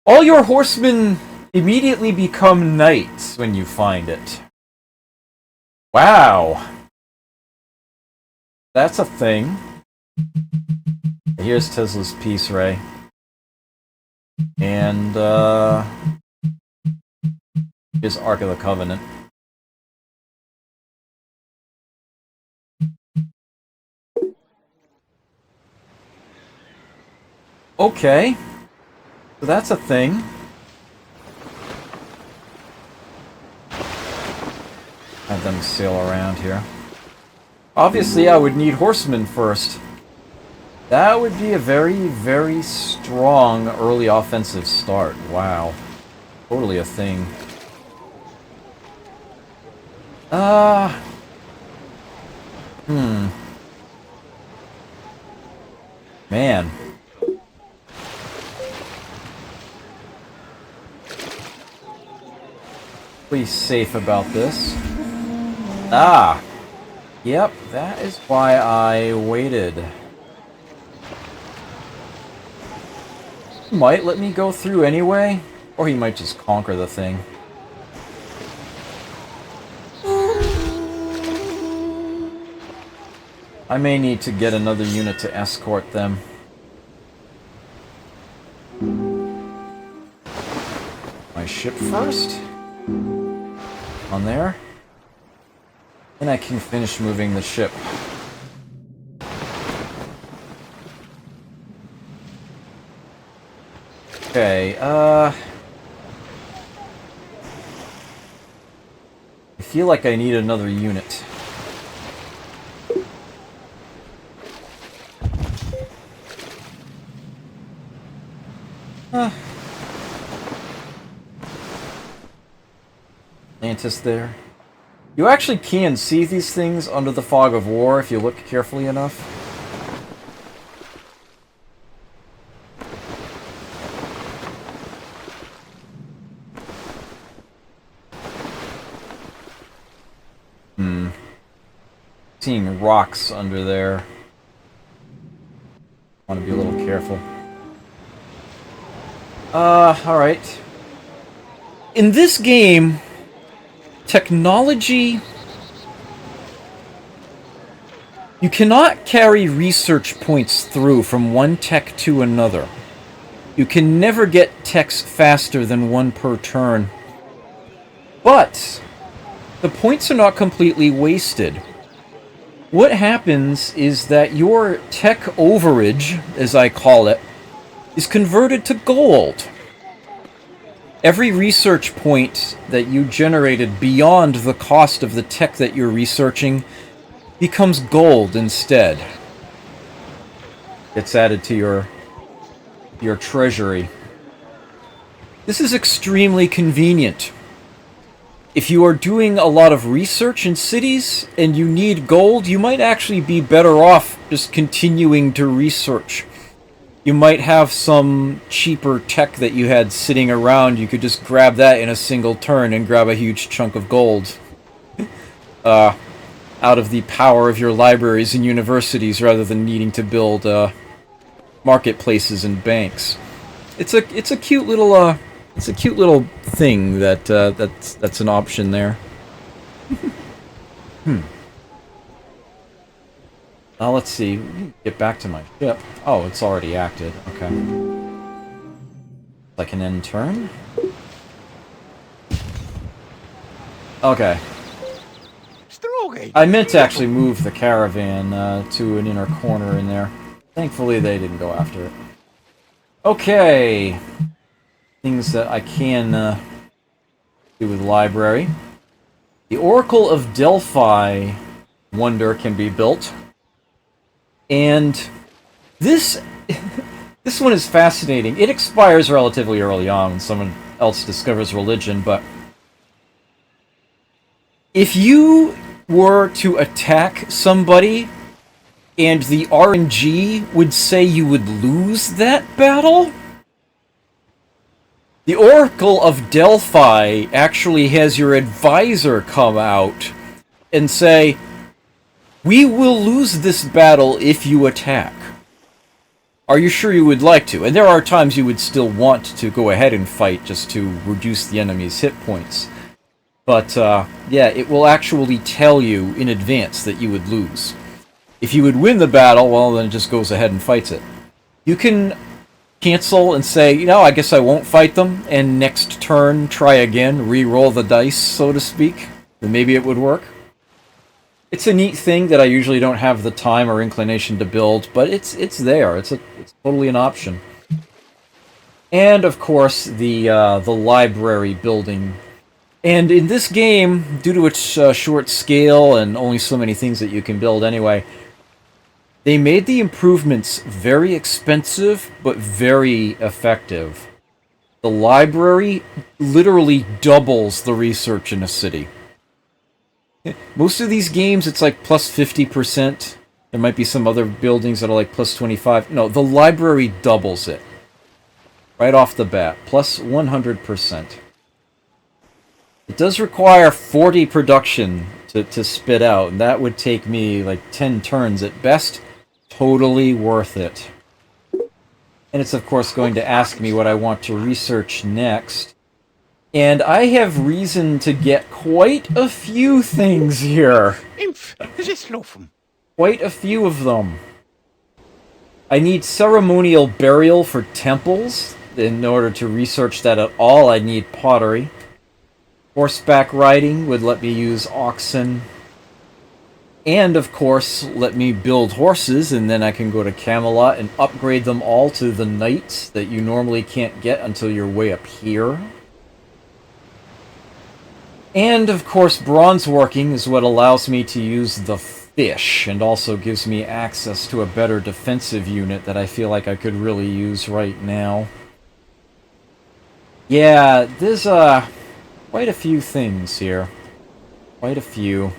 All your horsemen immediately become knights when you find it. Wow. That's a thing. Here's Tesla's Peace Ray. And, here's Ark of the Covenant. Okay. So that's a thing. God have them sail around here. Obviously, I would need horsemen first. That would be a very, very strong early offensive start. Wow. Totally a thing. Man. Please safe about this. Yep, that is why I waited. He might let me go through anyway, or he might just conquer the thing. I may need to get another unit to escort them. My ship first. On there. Then I can finish moving the ship. Okay, I feel like I need another unit. Atlantis there. You actually can see these things under the fog of war if you look carefully enough. Seeing rocks under there. Want to be a little careful. Alright. In this game, technology... You cannot carry research points through from one tech to another. You can never get techs faster than one per turn. But the points are not completely wasted. What happens is that your tech overage, as I call it, is converted to gold. Every research point that you generated beyond the cost of the tech that you're researching becomes gold instead. It's added to your treasury. This is extremely convenient. If you are doing a lot of research in cities and you need gold, you might actually be better off just continuing to research. You might have some cheaper tech that you had sitting around. You could just grab that in a single turn and grab a huge chunk of gold. Out of the power of your libraries and universities rather than needing to build marketplaces and banks. It's a cute little thing that's an option there. Let's see. Get back to my ship. Oh, it's already acted. Okay. Like an end turn? Okay. I meant to actually move the caravan to an inner corner in there. Thankfully, they didn't go after it. Okay. Things that I can do with library. The Oracle of Delphi wonder can be built. And this this one is fascinating. It expires relatively early on when someone else discovers religion, but if you were to attack somebody and the RNG would say you would lose that battle, the Oracle of Delphi actually has your advisor come out and say, "We will lose this battle if you attack. Are you sure you would like to?" And there are times you would still want to go ahead and fight just to reduce the enemy's hit points. But, yeah, it will actually tell you in advance that you would lose. If you would win the battle, well, then it just goes ahead and fights it. You can cancel and say, you know, I guess I won't fight them, and next turn try again, re-roll the dice, so to speak, then maybe it would work. It's a neat thing that I usually don't have the time or inclination to build, but it's there. It's totally an option. And of course, the library building And in this game, due to its short scale and only so many things that you can build anyway, they made the improvements very expensive, but very effective. The library literally doubles the research in a city. Most of these games, it's like plus 50%. There might be some other buildings that are like plus 25. No, the library doubles it. Right off the bat. Plus 100%. It does require 40 production to spit out, and that would take me like 10 turns at best. Totally worth it. And it's of course going to ask me what I want to research next. And I have reason to get quite a few things here. Quite a few of them. I need ceremonial burial for temples. In order to research that at all, I need pottery. Horseback riding would let me use oxen. And, of course, let me build horses, and then I can go to Camelot and upgrade them all to the knights that you normally can't get until you're way up here. And, of course, bronze working is what allows me to use the fish, and also gives me access to a better defensive unit that I feel like I could really use right now. Yeah, there's quite a few things here. Quite a few.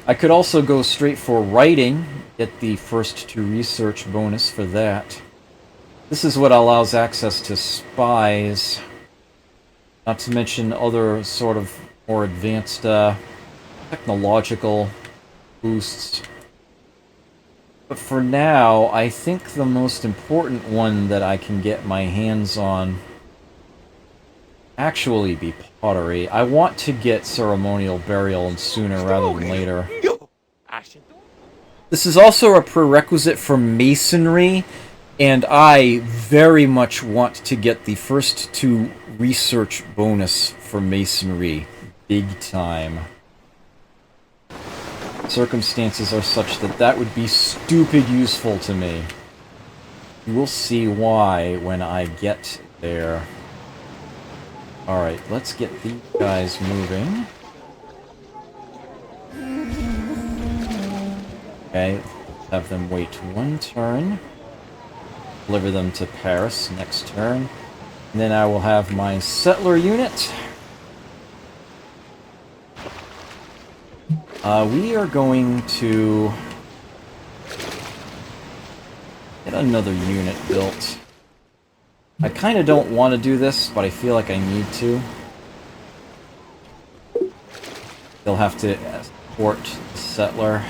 I could also go straight for writing, get the first to research bonus for that. This is what allows access to spies. Not to mention other sort of more advanced technological boosts. But for now, I think the most important one that I can get my hands on actually be pottery. I want to get ceremonial burial sooner rather than later. This is also a prerequisite for masonry, and I very much want to get the first 2 research bonus for masonry. Big time. Circumstances are such that that would be stupid useful to me. You will see why when I get there. Alright, let's get these guys moving. Okay, have them wait 1 turn. Deliver them to Paris next turn. And then I will have my settler unit. We are going to get another unit built. I kind of don't want to do this, but I feel like I need to. They'll have to escort the settler.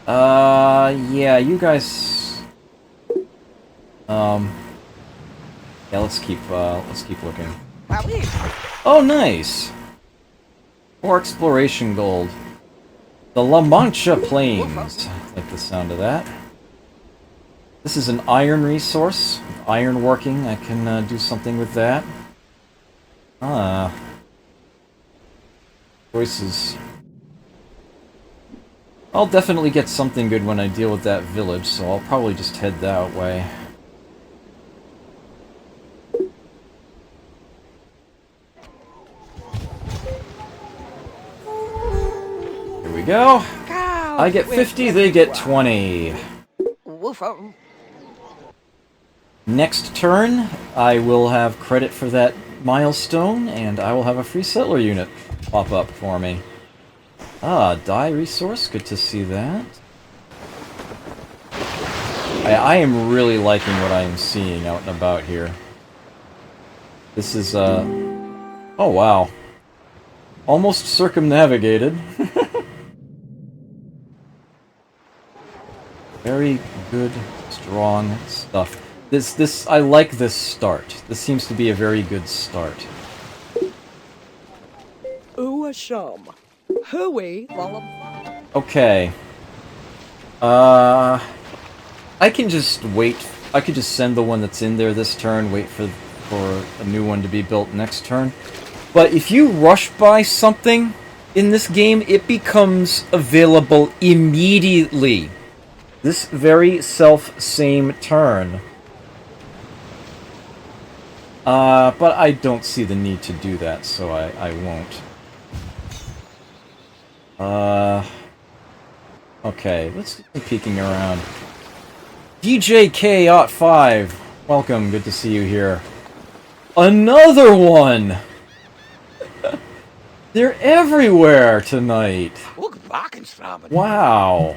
Yeah, you guys... yeah, let's keep looking. Oh, nice! More exploration gold. The La Mancha Plains. I like the sound of that. This is an iron resource. Iron working, I can do something with that. Choices. I'll definitely get something good when I deal with that village, so I'll probably just head that way. Here we go. I get 50, they get 20. Next turn, I will have credit for that milestone, and I will have a free settler unit pop up for me. Ah, dye resource, good to see that. I am really liking what I am seeing out and about here. This is, oh wow. Almost circumnavigated. Very good, strong stuff. I like this start. This seems to be a very good start. Okay. I can just wait. I could just send the one that's in there this turn, wait for a new one to be built next turn. But if you rush by something in this game, it becomes available immediately. This very same turn. But I don't see the need to do that, so I won't. Okay, let's do some peeking around. DJK-5, welcome, good to see you here. Another one! They're everywhere tonight! Wow.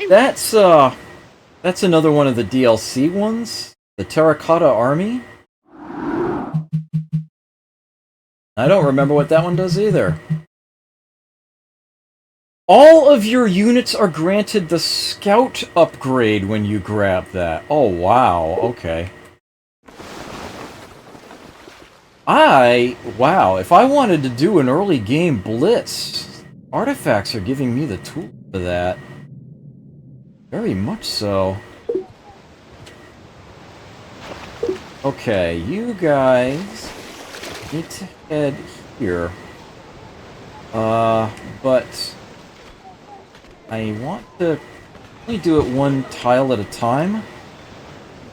That's another one of the DLC ones? The Terracotta Army? I don't remember what that one does either. All of your units are granted the Scout upgrade when you grab that. Oh, wow, okay. Wow, if I wanted to do an early game blitz, artifacts are giving me the tool for that. Very much so. Okay, you guys need to head here. But I want to only do it one tile at a time.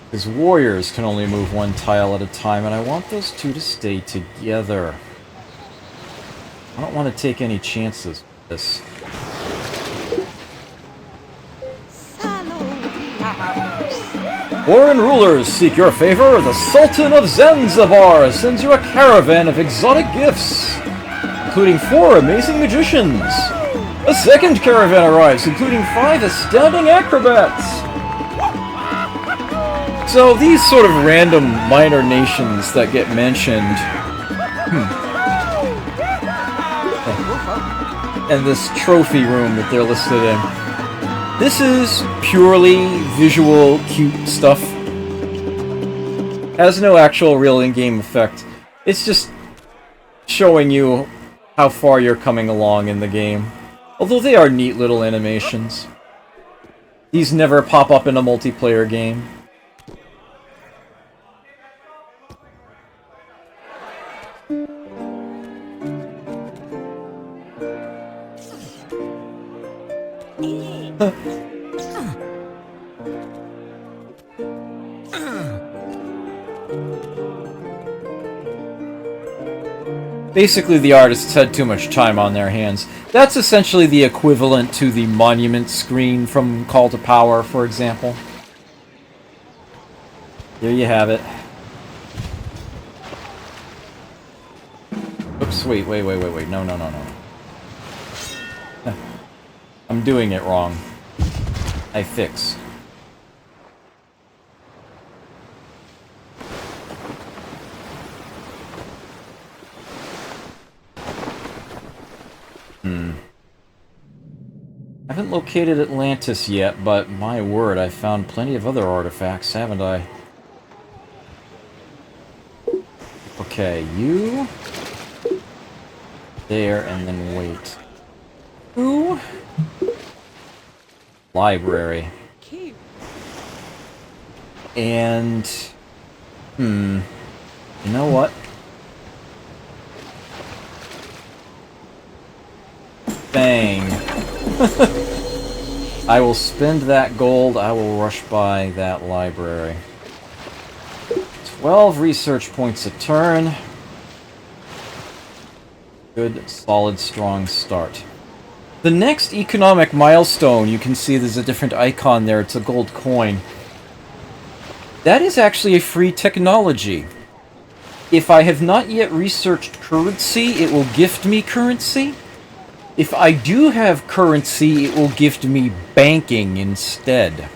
Because warriors can only move one tile at a time, and I want those two to stay together. I don't want to take any chances with this. Foreign rulers seek your favor. The Sultan of Zanzibar sends you a caravan of exotic gifts, including 4 amazing magicians. A second caravan arrives, including 5 astounding acrobats. So these sort of random minor nations that get mentioned, and this trophy room that they're listed in. This is purely visual, cute stuff. Has no actual real in-game effect. It's just showing you how far you're coming along in the game. Although they are neat little animations. These never pop up in a multiplayer game. Basically, the artists had too much time on their hands. That's essentially the equivalent to the monument screen from Call to Power, for example. There you have it. Oops, wait. No. I'm doing it wrong. I fix. I haven't located Atlantis yet, but my word, I've found plenty of other artifacts, haven't I? Okay, you... there, and then wait. Ooh. Library. And... you know what? Bang. I will spend that gold, I will rush by that library. 12 research points a turn. Good, solid, strong start. The next economic milestone, you can see there's a different icon there, it's a gold coin. That is actually a free technology. If I have not yet researched currency, it will gift me currency. If I do have currency, it will gift me banking instead.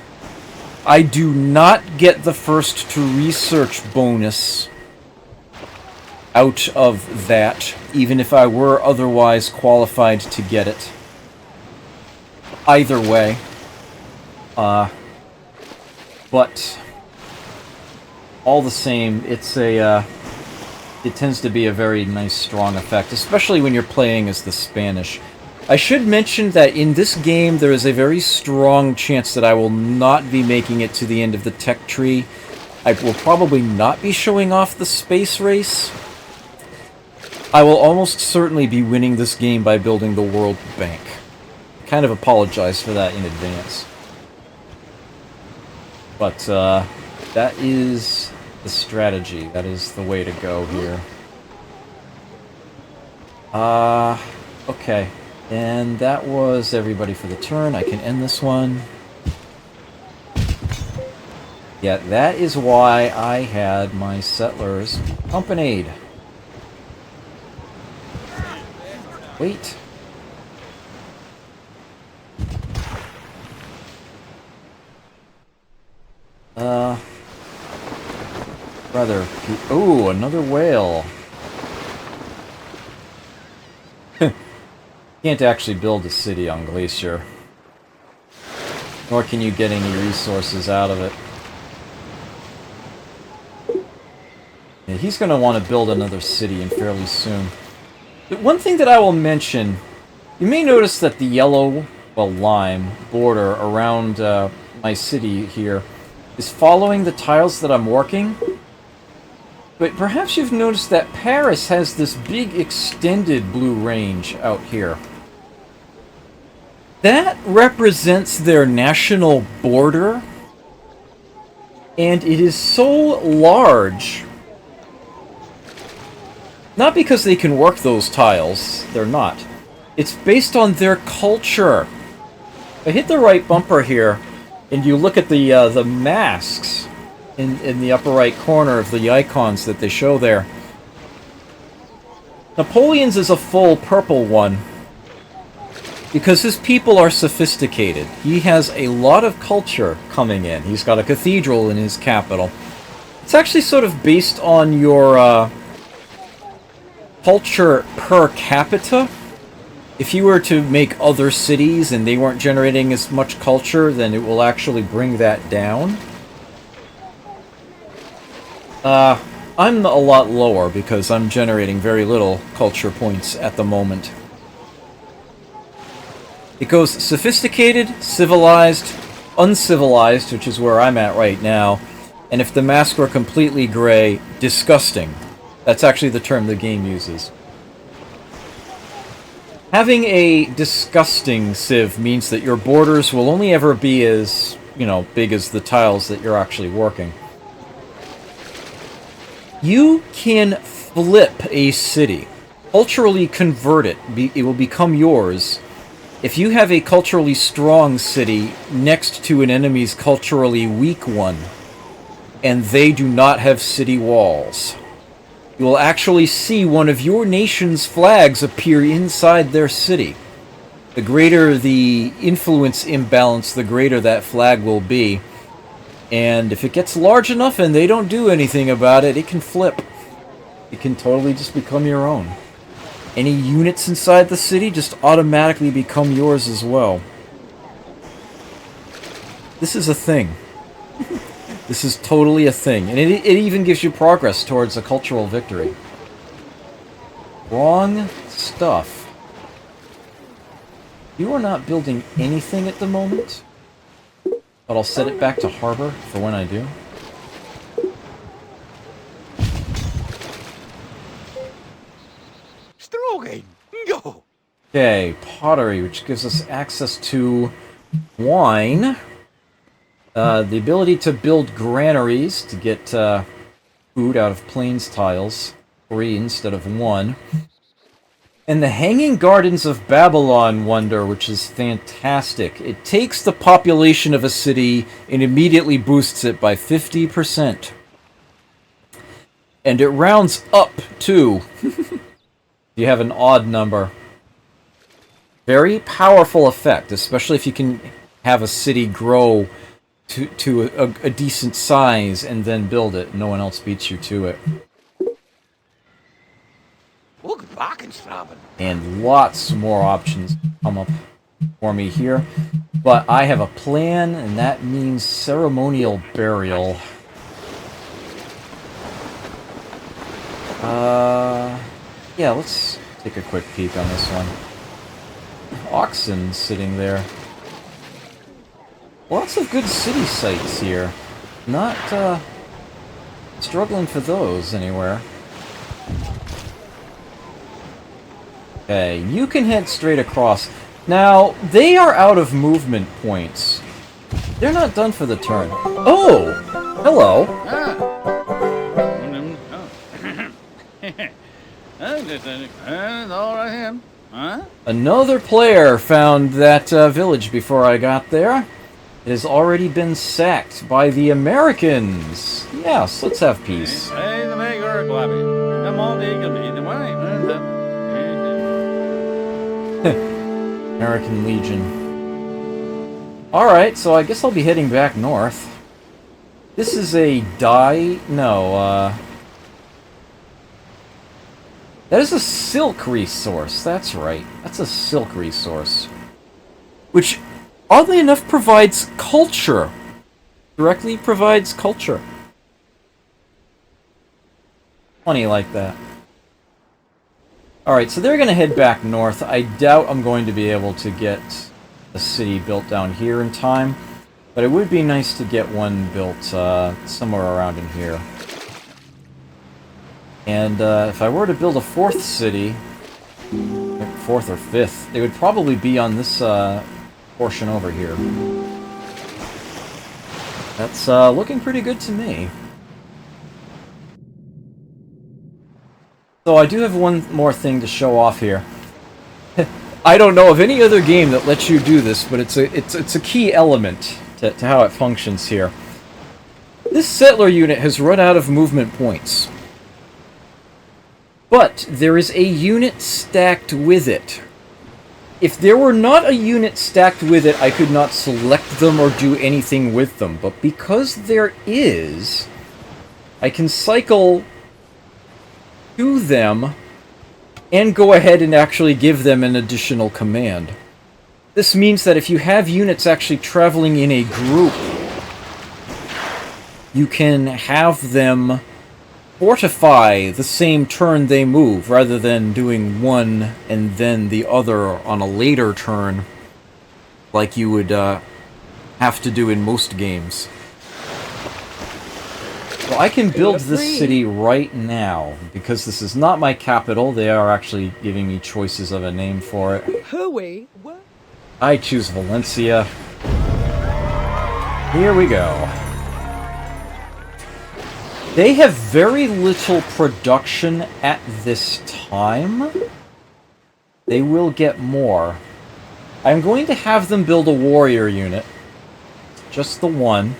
I do not get the first to research bonus out of that, even if I were otherwise qualified to get it. Either way. But all the same, it's a it tends to be a very nice, strong effect, especially when you're playing as the Spanish. I should mention that in this game, there is a very strong chance that I will not be making it to the end of the tech tree. I will probably not be showing off the space race. I will almost certainly be winning this game by building the World Bank. Kind of apologize for that in advance. But, That is the strategy. That is the way to go here. Okay. And that was everybody for the turn. I can end this one. Yeah, that is why I had my settlers accompanied. Wait. Brother. Ooh, another whale. Can't actually build a city on Glacier. Nor can you get any resources out of it. Yeah, he's going to want to build another city in fairly soon. But one thing that I will mention, you may notice that the yellow, well, lime border around my city here is following the tiles that I'm working. But perhaps you've noticed that Paris has this big extended blue range out here. That represents their national border, and it is so large. Not because they can work those tiles, they're not. It's based on their culture. If I hit the right bumper here, and you look at the masks in the upper right corner of the icons that they show there. Napoleon's is a full purple one, because his people are sophisticated. He has a lot of culture coming in. He's got a cathedral in his capital. It's actually sort of based on your culture per capita. If you were to make other cities and they weren't generating as much culture, then it will actually bring that down. I'm a lot lower because I'm generating very little culture points at the moment. It goes sophisticated, civilized, uncivilized, which is where I'm at right now, and if the masks were completely gray, disgusting. That's actually the term the game uses. Having a disgusting civ means that your borders will only ever be as, big as the tiles that you're actually working. You can flip a city, culturally convert it, it will become yours, if you have a culturally strong city next to an enemy's culturally weak one, and they do not have city walls. You will actually see one of your nation's flags appear inside their city. The greater the influence imbalance, the greater that flag will be. And if it gets large enough and they don't do anything about it, it can flip. It can totally just become your own. Any units inside the city just automatically become yours as well. This is a thing. This is totally a thing. And it even gives you progress towards a cultural victory. Wrong stuff. You are not building anything at the moment. But I'll set it back to harbor for when I do. Strogan, go! Okay, pottery, which gives us access to wine. The ability to build granaries to get food out of plains tiles. 3 instead of 1. And the Hanging Gardens of Babylon wonder, which is fantastic. It takes the population of a city and immediately boosts it by 50%. And it rounds up, too. You have an odd number. Very powerful effect, especially if you can have a city grow to a decent size and then build it. No one else beats you to it. And lots more options come up for me here. But I have a plan, and that means ceremonial burial. Yeah, let's take a quick peek on this one. Oxen sitting there. Lots of good city sites here. Not, struggling for those anywhere. Okay, you can head straight across. Now, they are out of movement points. They're not done for the turn. Oh! Hello. Another player found that village before I got there. It has already been sacked by the Americans. Yes, let's have peace. American Legion. Alright, so I guess I'll be heading back north. This is a that is a silk resource, that's right. That's a silk resource. Which, oddly enough, provides culture. Directly provides culture. Funny like that. Alright, so they're going to head back north. I doubt I'm going to be able to get a city built down here in time. But it would be nice to get one built somewhere around in here. And if I were to build a fourth city, fourth or fifth, they would probably be on this portion over here. That's looking pretty good to me. So I do have one more thing to show off here. I don't know of any other game that lets you do this, but it's a key element to how it functions here. This settler unit has run out of movement points. But there is a unit stacked with it. If there were not a unit stacked with it, I could not select them or do anything with them. But because there is, I can cycle to them and go ahead and actually give them an additional command. This means that if you have units actually traveling in a group, you can have them fortify the same turn they move, rather than doing one and then the other on a later turn, like you would have to do in most games. So I can build this city right now, because this is not my capital. They are actually giving me choices of a name for it. Hooey. What? I choose Valencia. Here we go. They have very little production at this time. They will get more. I'm going to have them build a warrior unit. Just the one.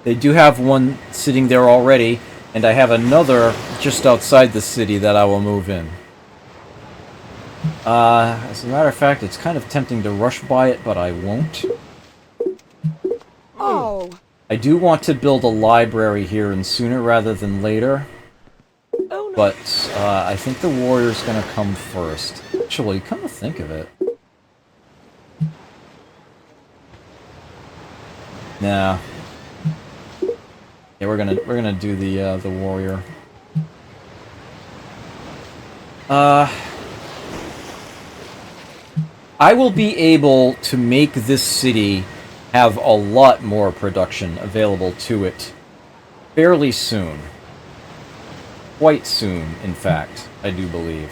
They do have one sitting there already, and I have another just outside the city that I will move in. As a matter of fact, it's kind of tempting to rush by it, but I won't. Oh. I do want to build a library here, and sooner rather than later. Oh no. But I think the warrior's gonna come first. Actually, come to think of it. Nah. Yeah, we're gonna do the warrior. I will be able to make this city have a lot more production available to it fairly soon. Quite soon, in fact, I do believe.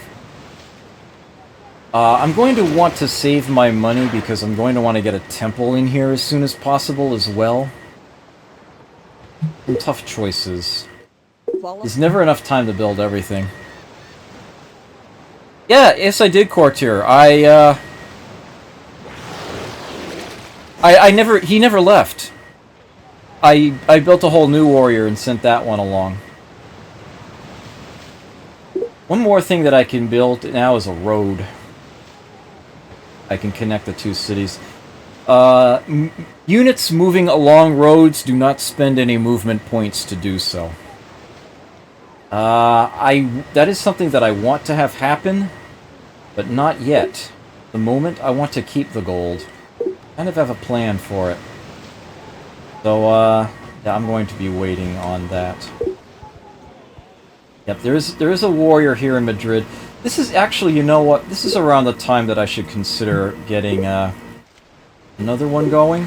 I'm going to want to save my money because I'm going to want to get a temple in here as soon as possible as well. Some tough choices. There's never enough time to build everything. Yeah, yes I did, Courtier. He never left. I built a whole new warrior and sent that one along. One more thing that I can build now is a road. I can connect the two cities. Units moving along roads do not spend any movement points to do so. That is something that I want to have happen, but not yet. The moment I want to keep the gold. Kind of have a plan for it. So, yeah, I'm going to be waiting on that. Yep, there is a warrior here in Madrid. This is actually, you know what? This is around the time that I should consider getting another one going.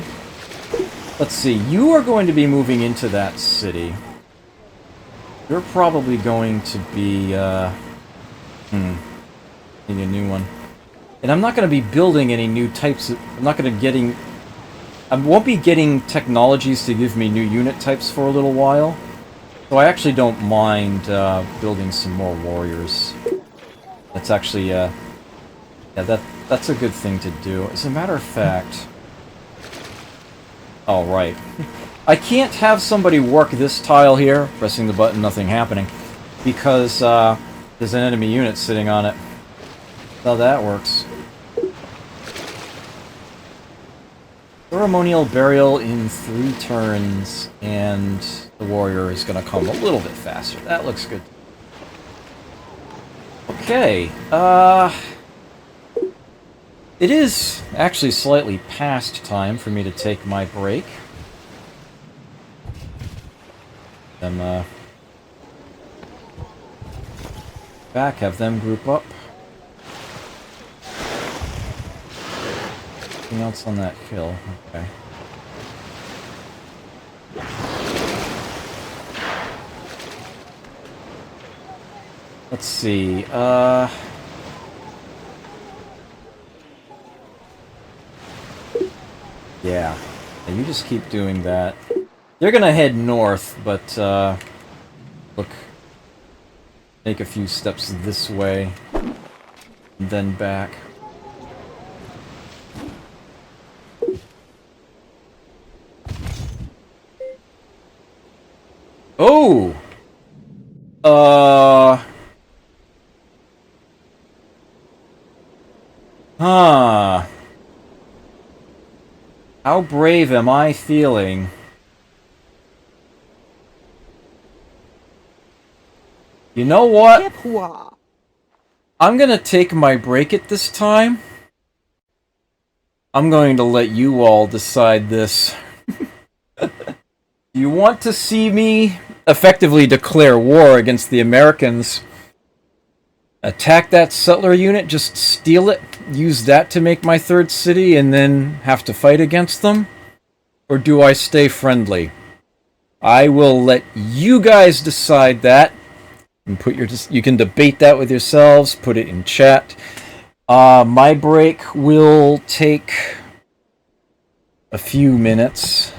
Let's see. You are going to be moving into that city. You're probably going to be getting a new one. And I'm not going to be building any new types of... I'm not going to I won't be getting technologies to give me new unit types for a little while. So I actually don't mind building some more warriors. That's actually, yeah, that's a good thing to do. As a matter of fact... Oh, right. I can't have somebody work this tile here, pressing the button, nothing happening, because there's an enemy unit sitting on it. That's how that works. Ceremonial burial in 3 turns, and the warrior is going to come a little bit faster. That looks good. Okay, it is actually slightly past time for me to take my break. Back, have them group up. Anything else on that hill? Okay. Let's see, yeah. You just keep doing that. They're gonna head north, but, look, make a few steps this way, and then back. Oh! Huh. How brave am I feeling? You know what? I'm gonna take my break at this time. I'm going to let you all decide this. You want to see me effectively declare war against the Americans? Attack that settler unit, just steal it, use that to make my 3rd city, and then have to fight against them? Or do I stay friendly? I will let you guys decide that. And you can debate that with yourselves, put it in chat. My break will take a few minutes.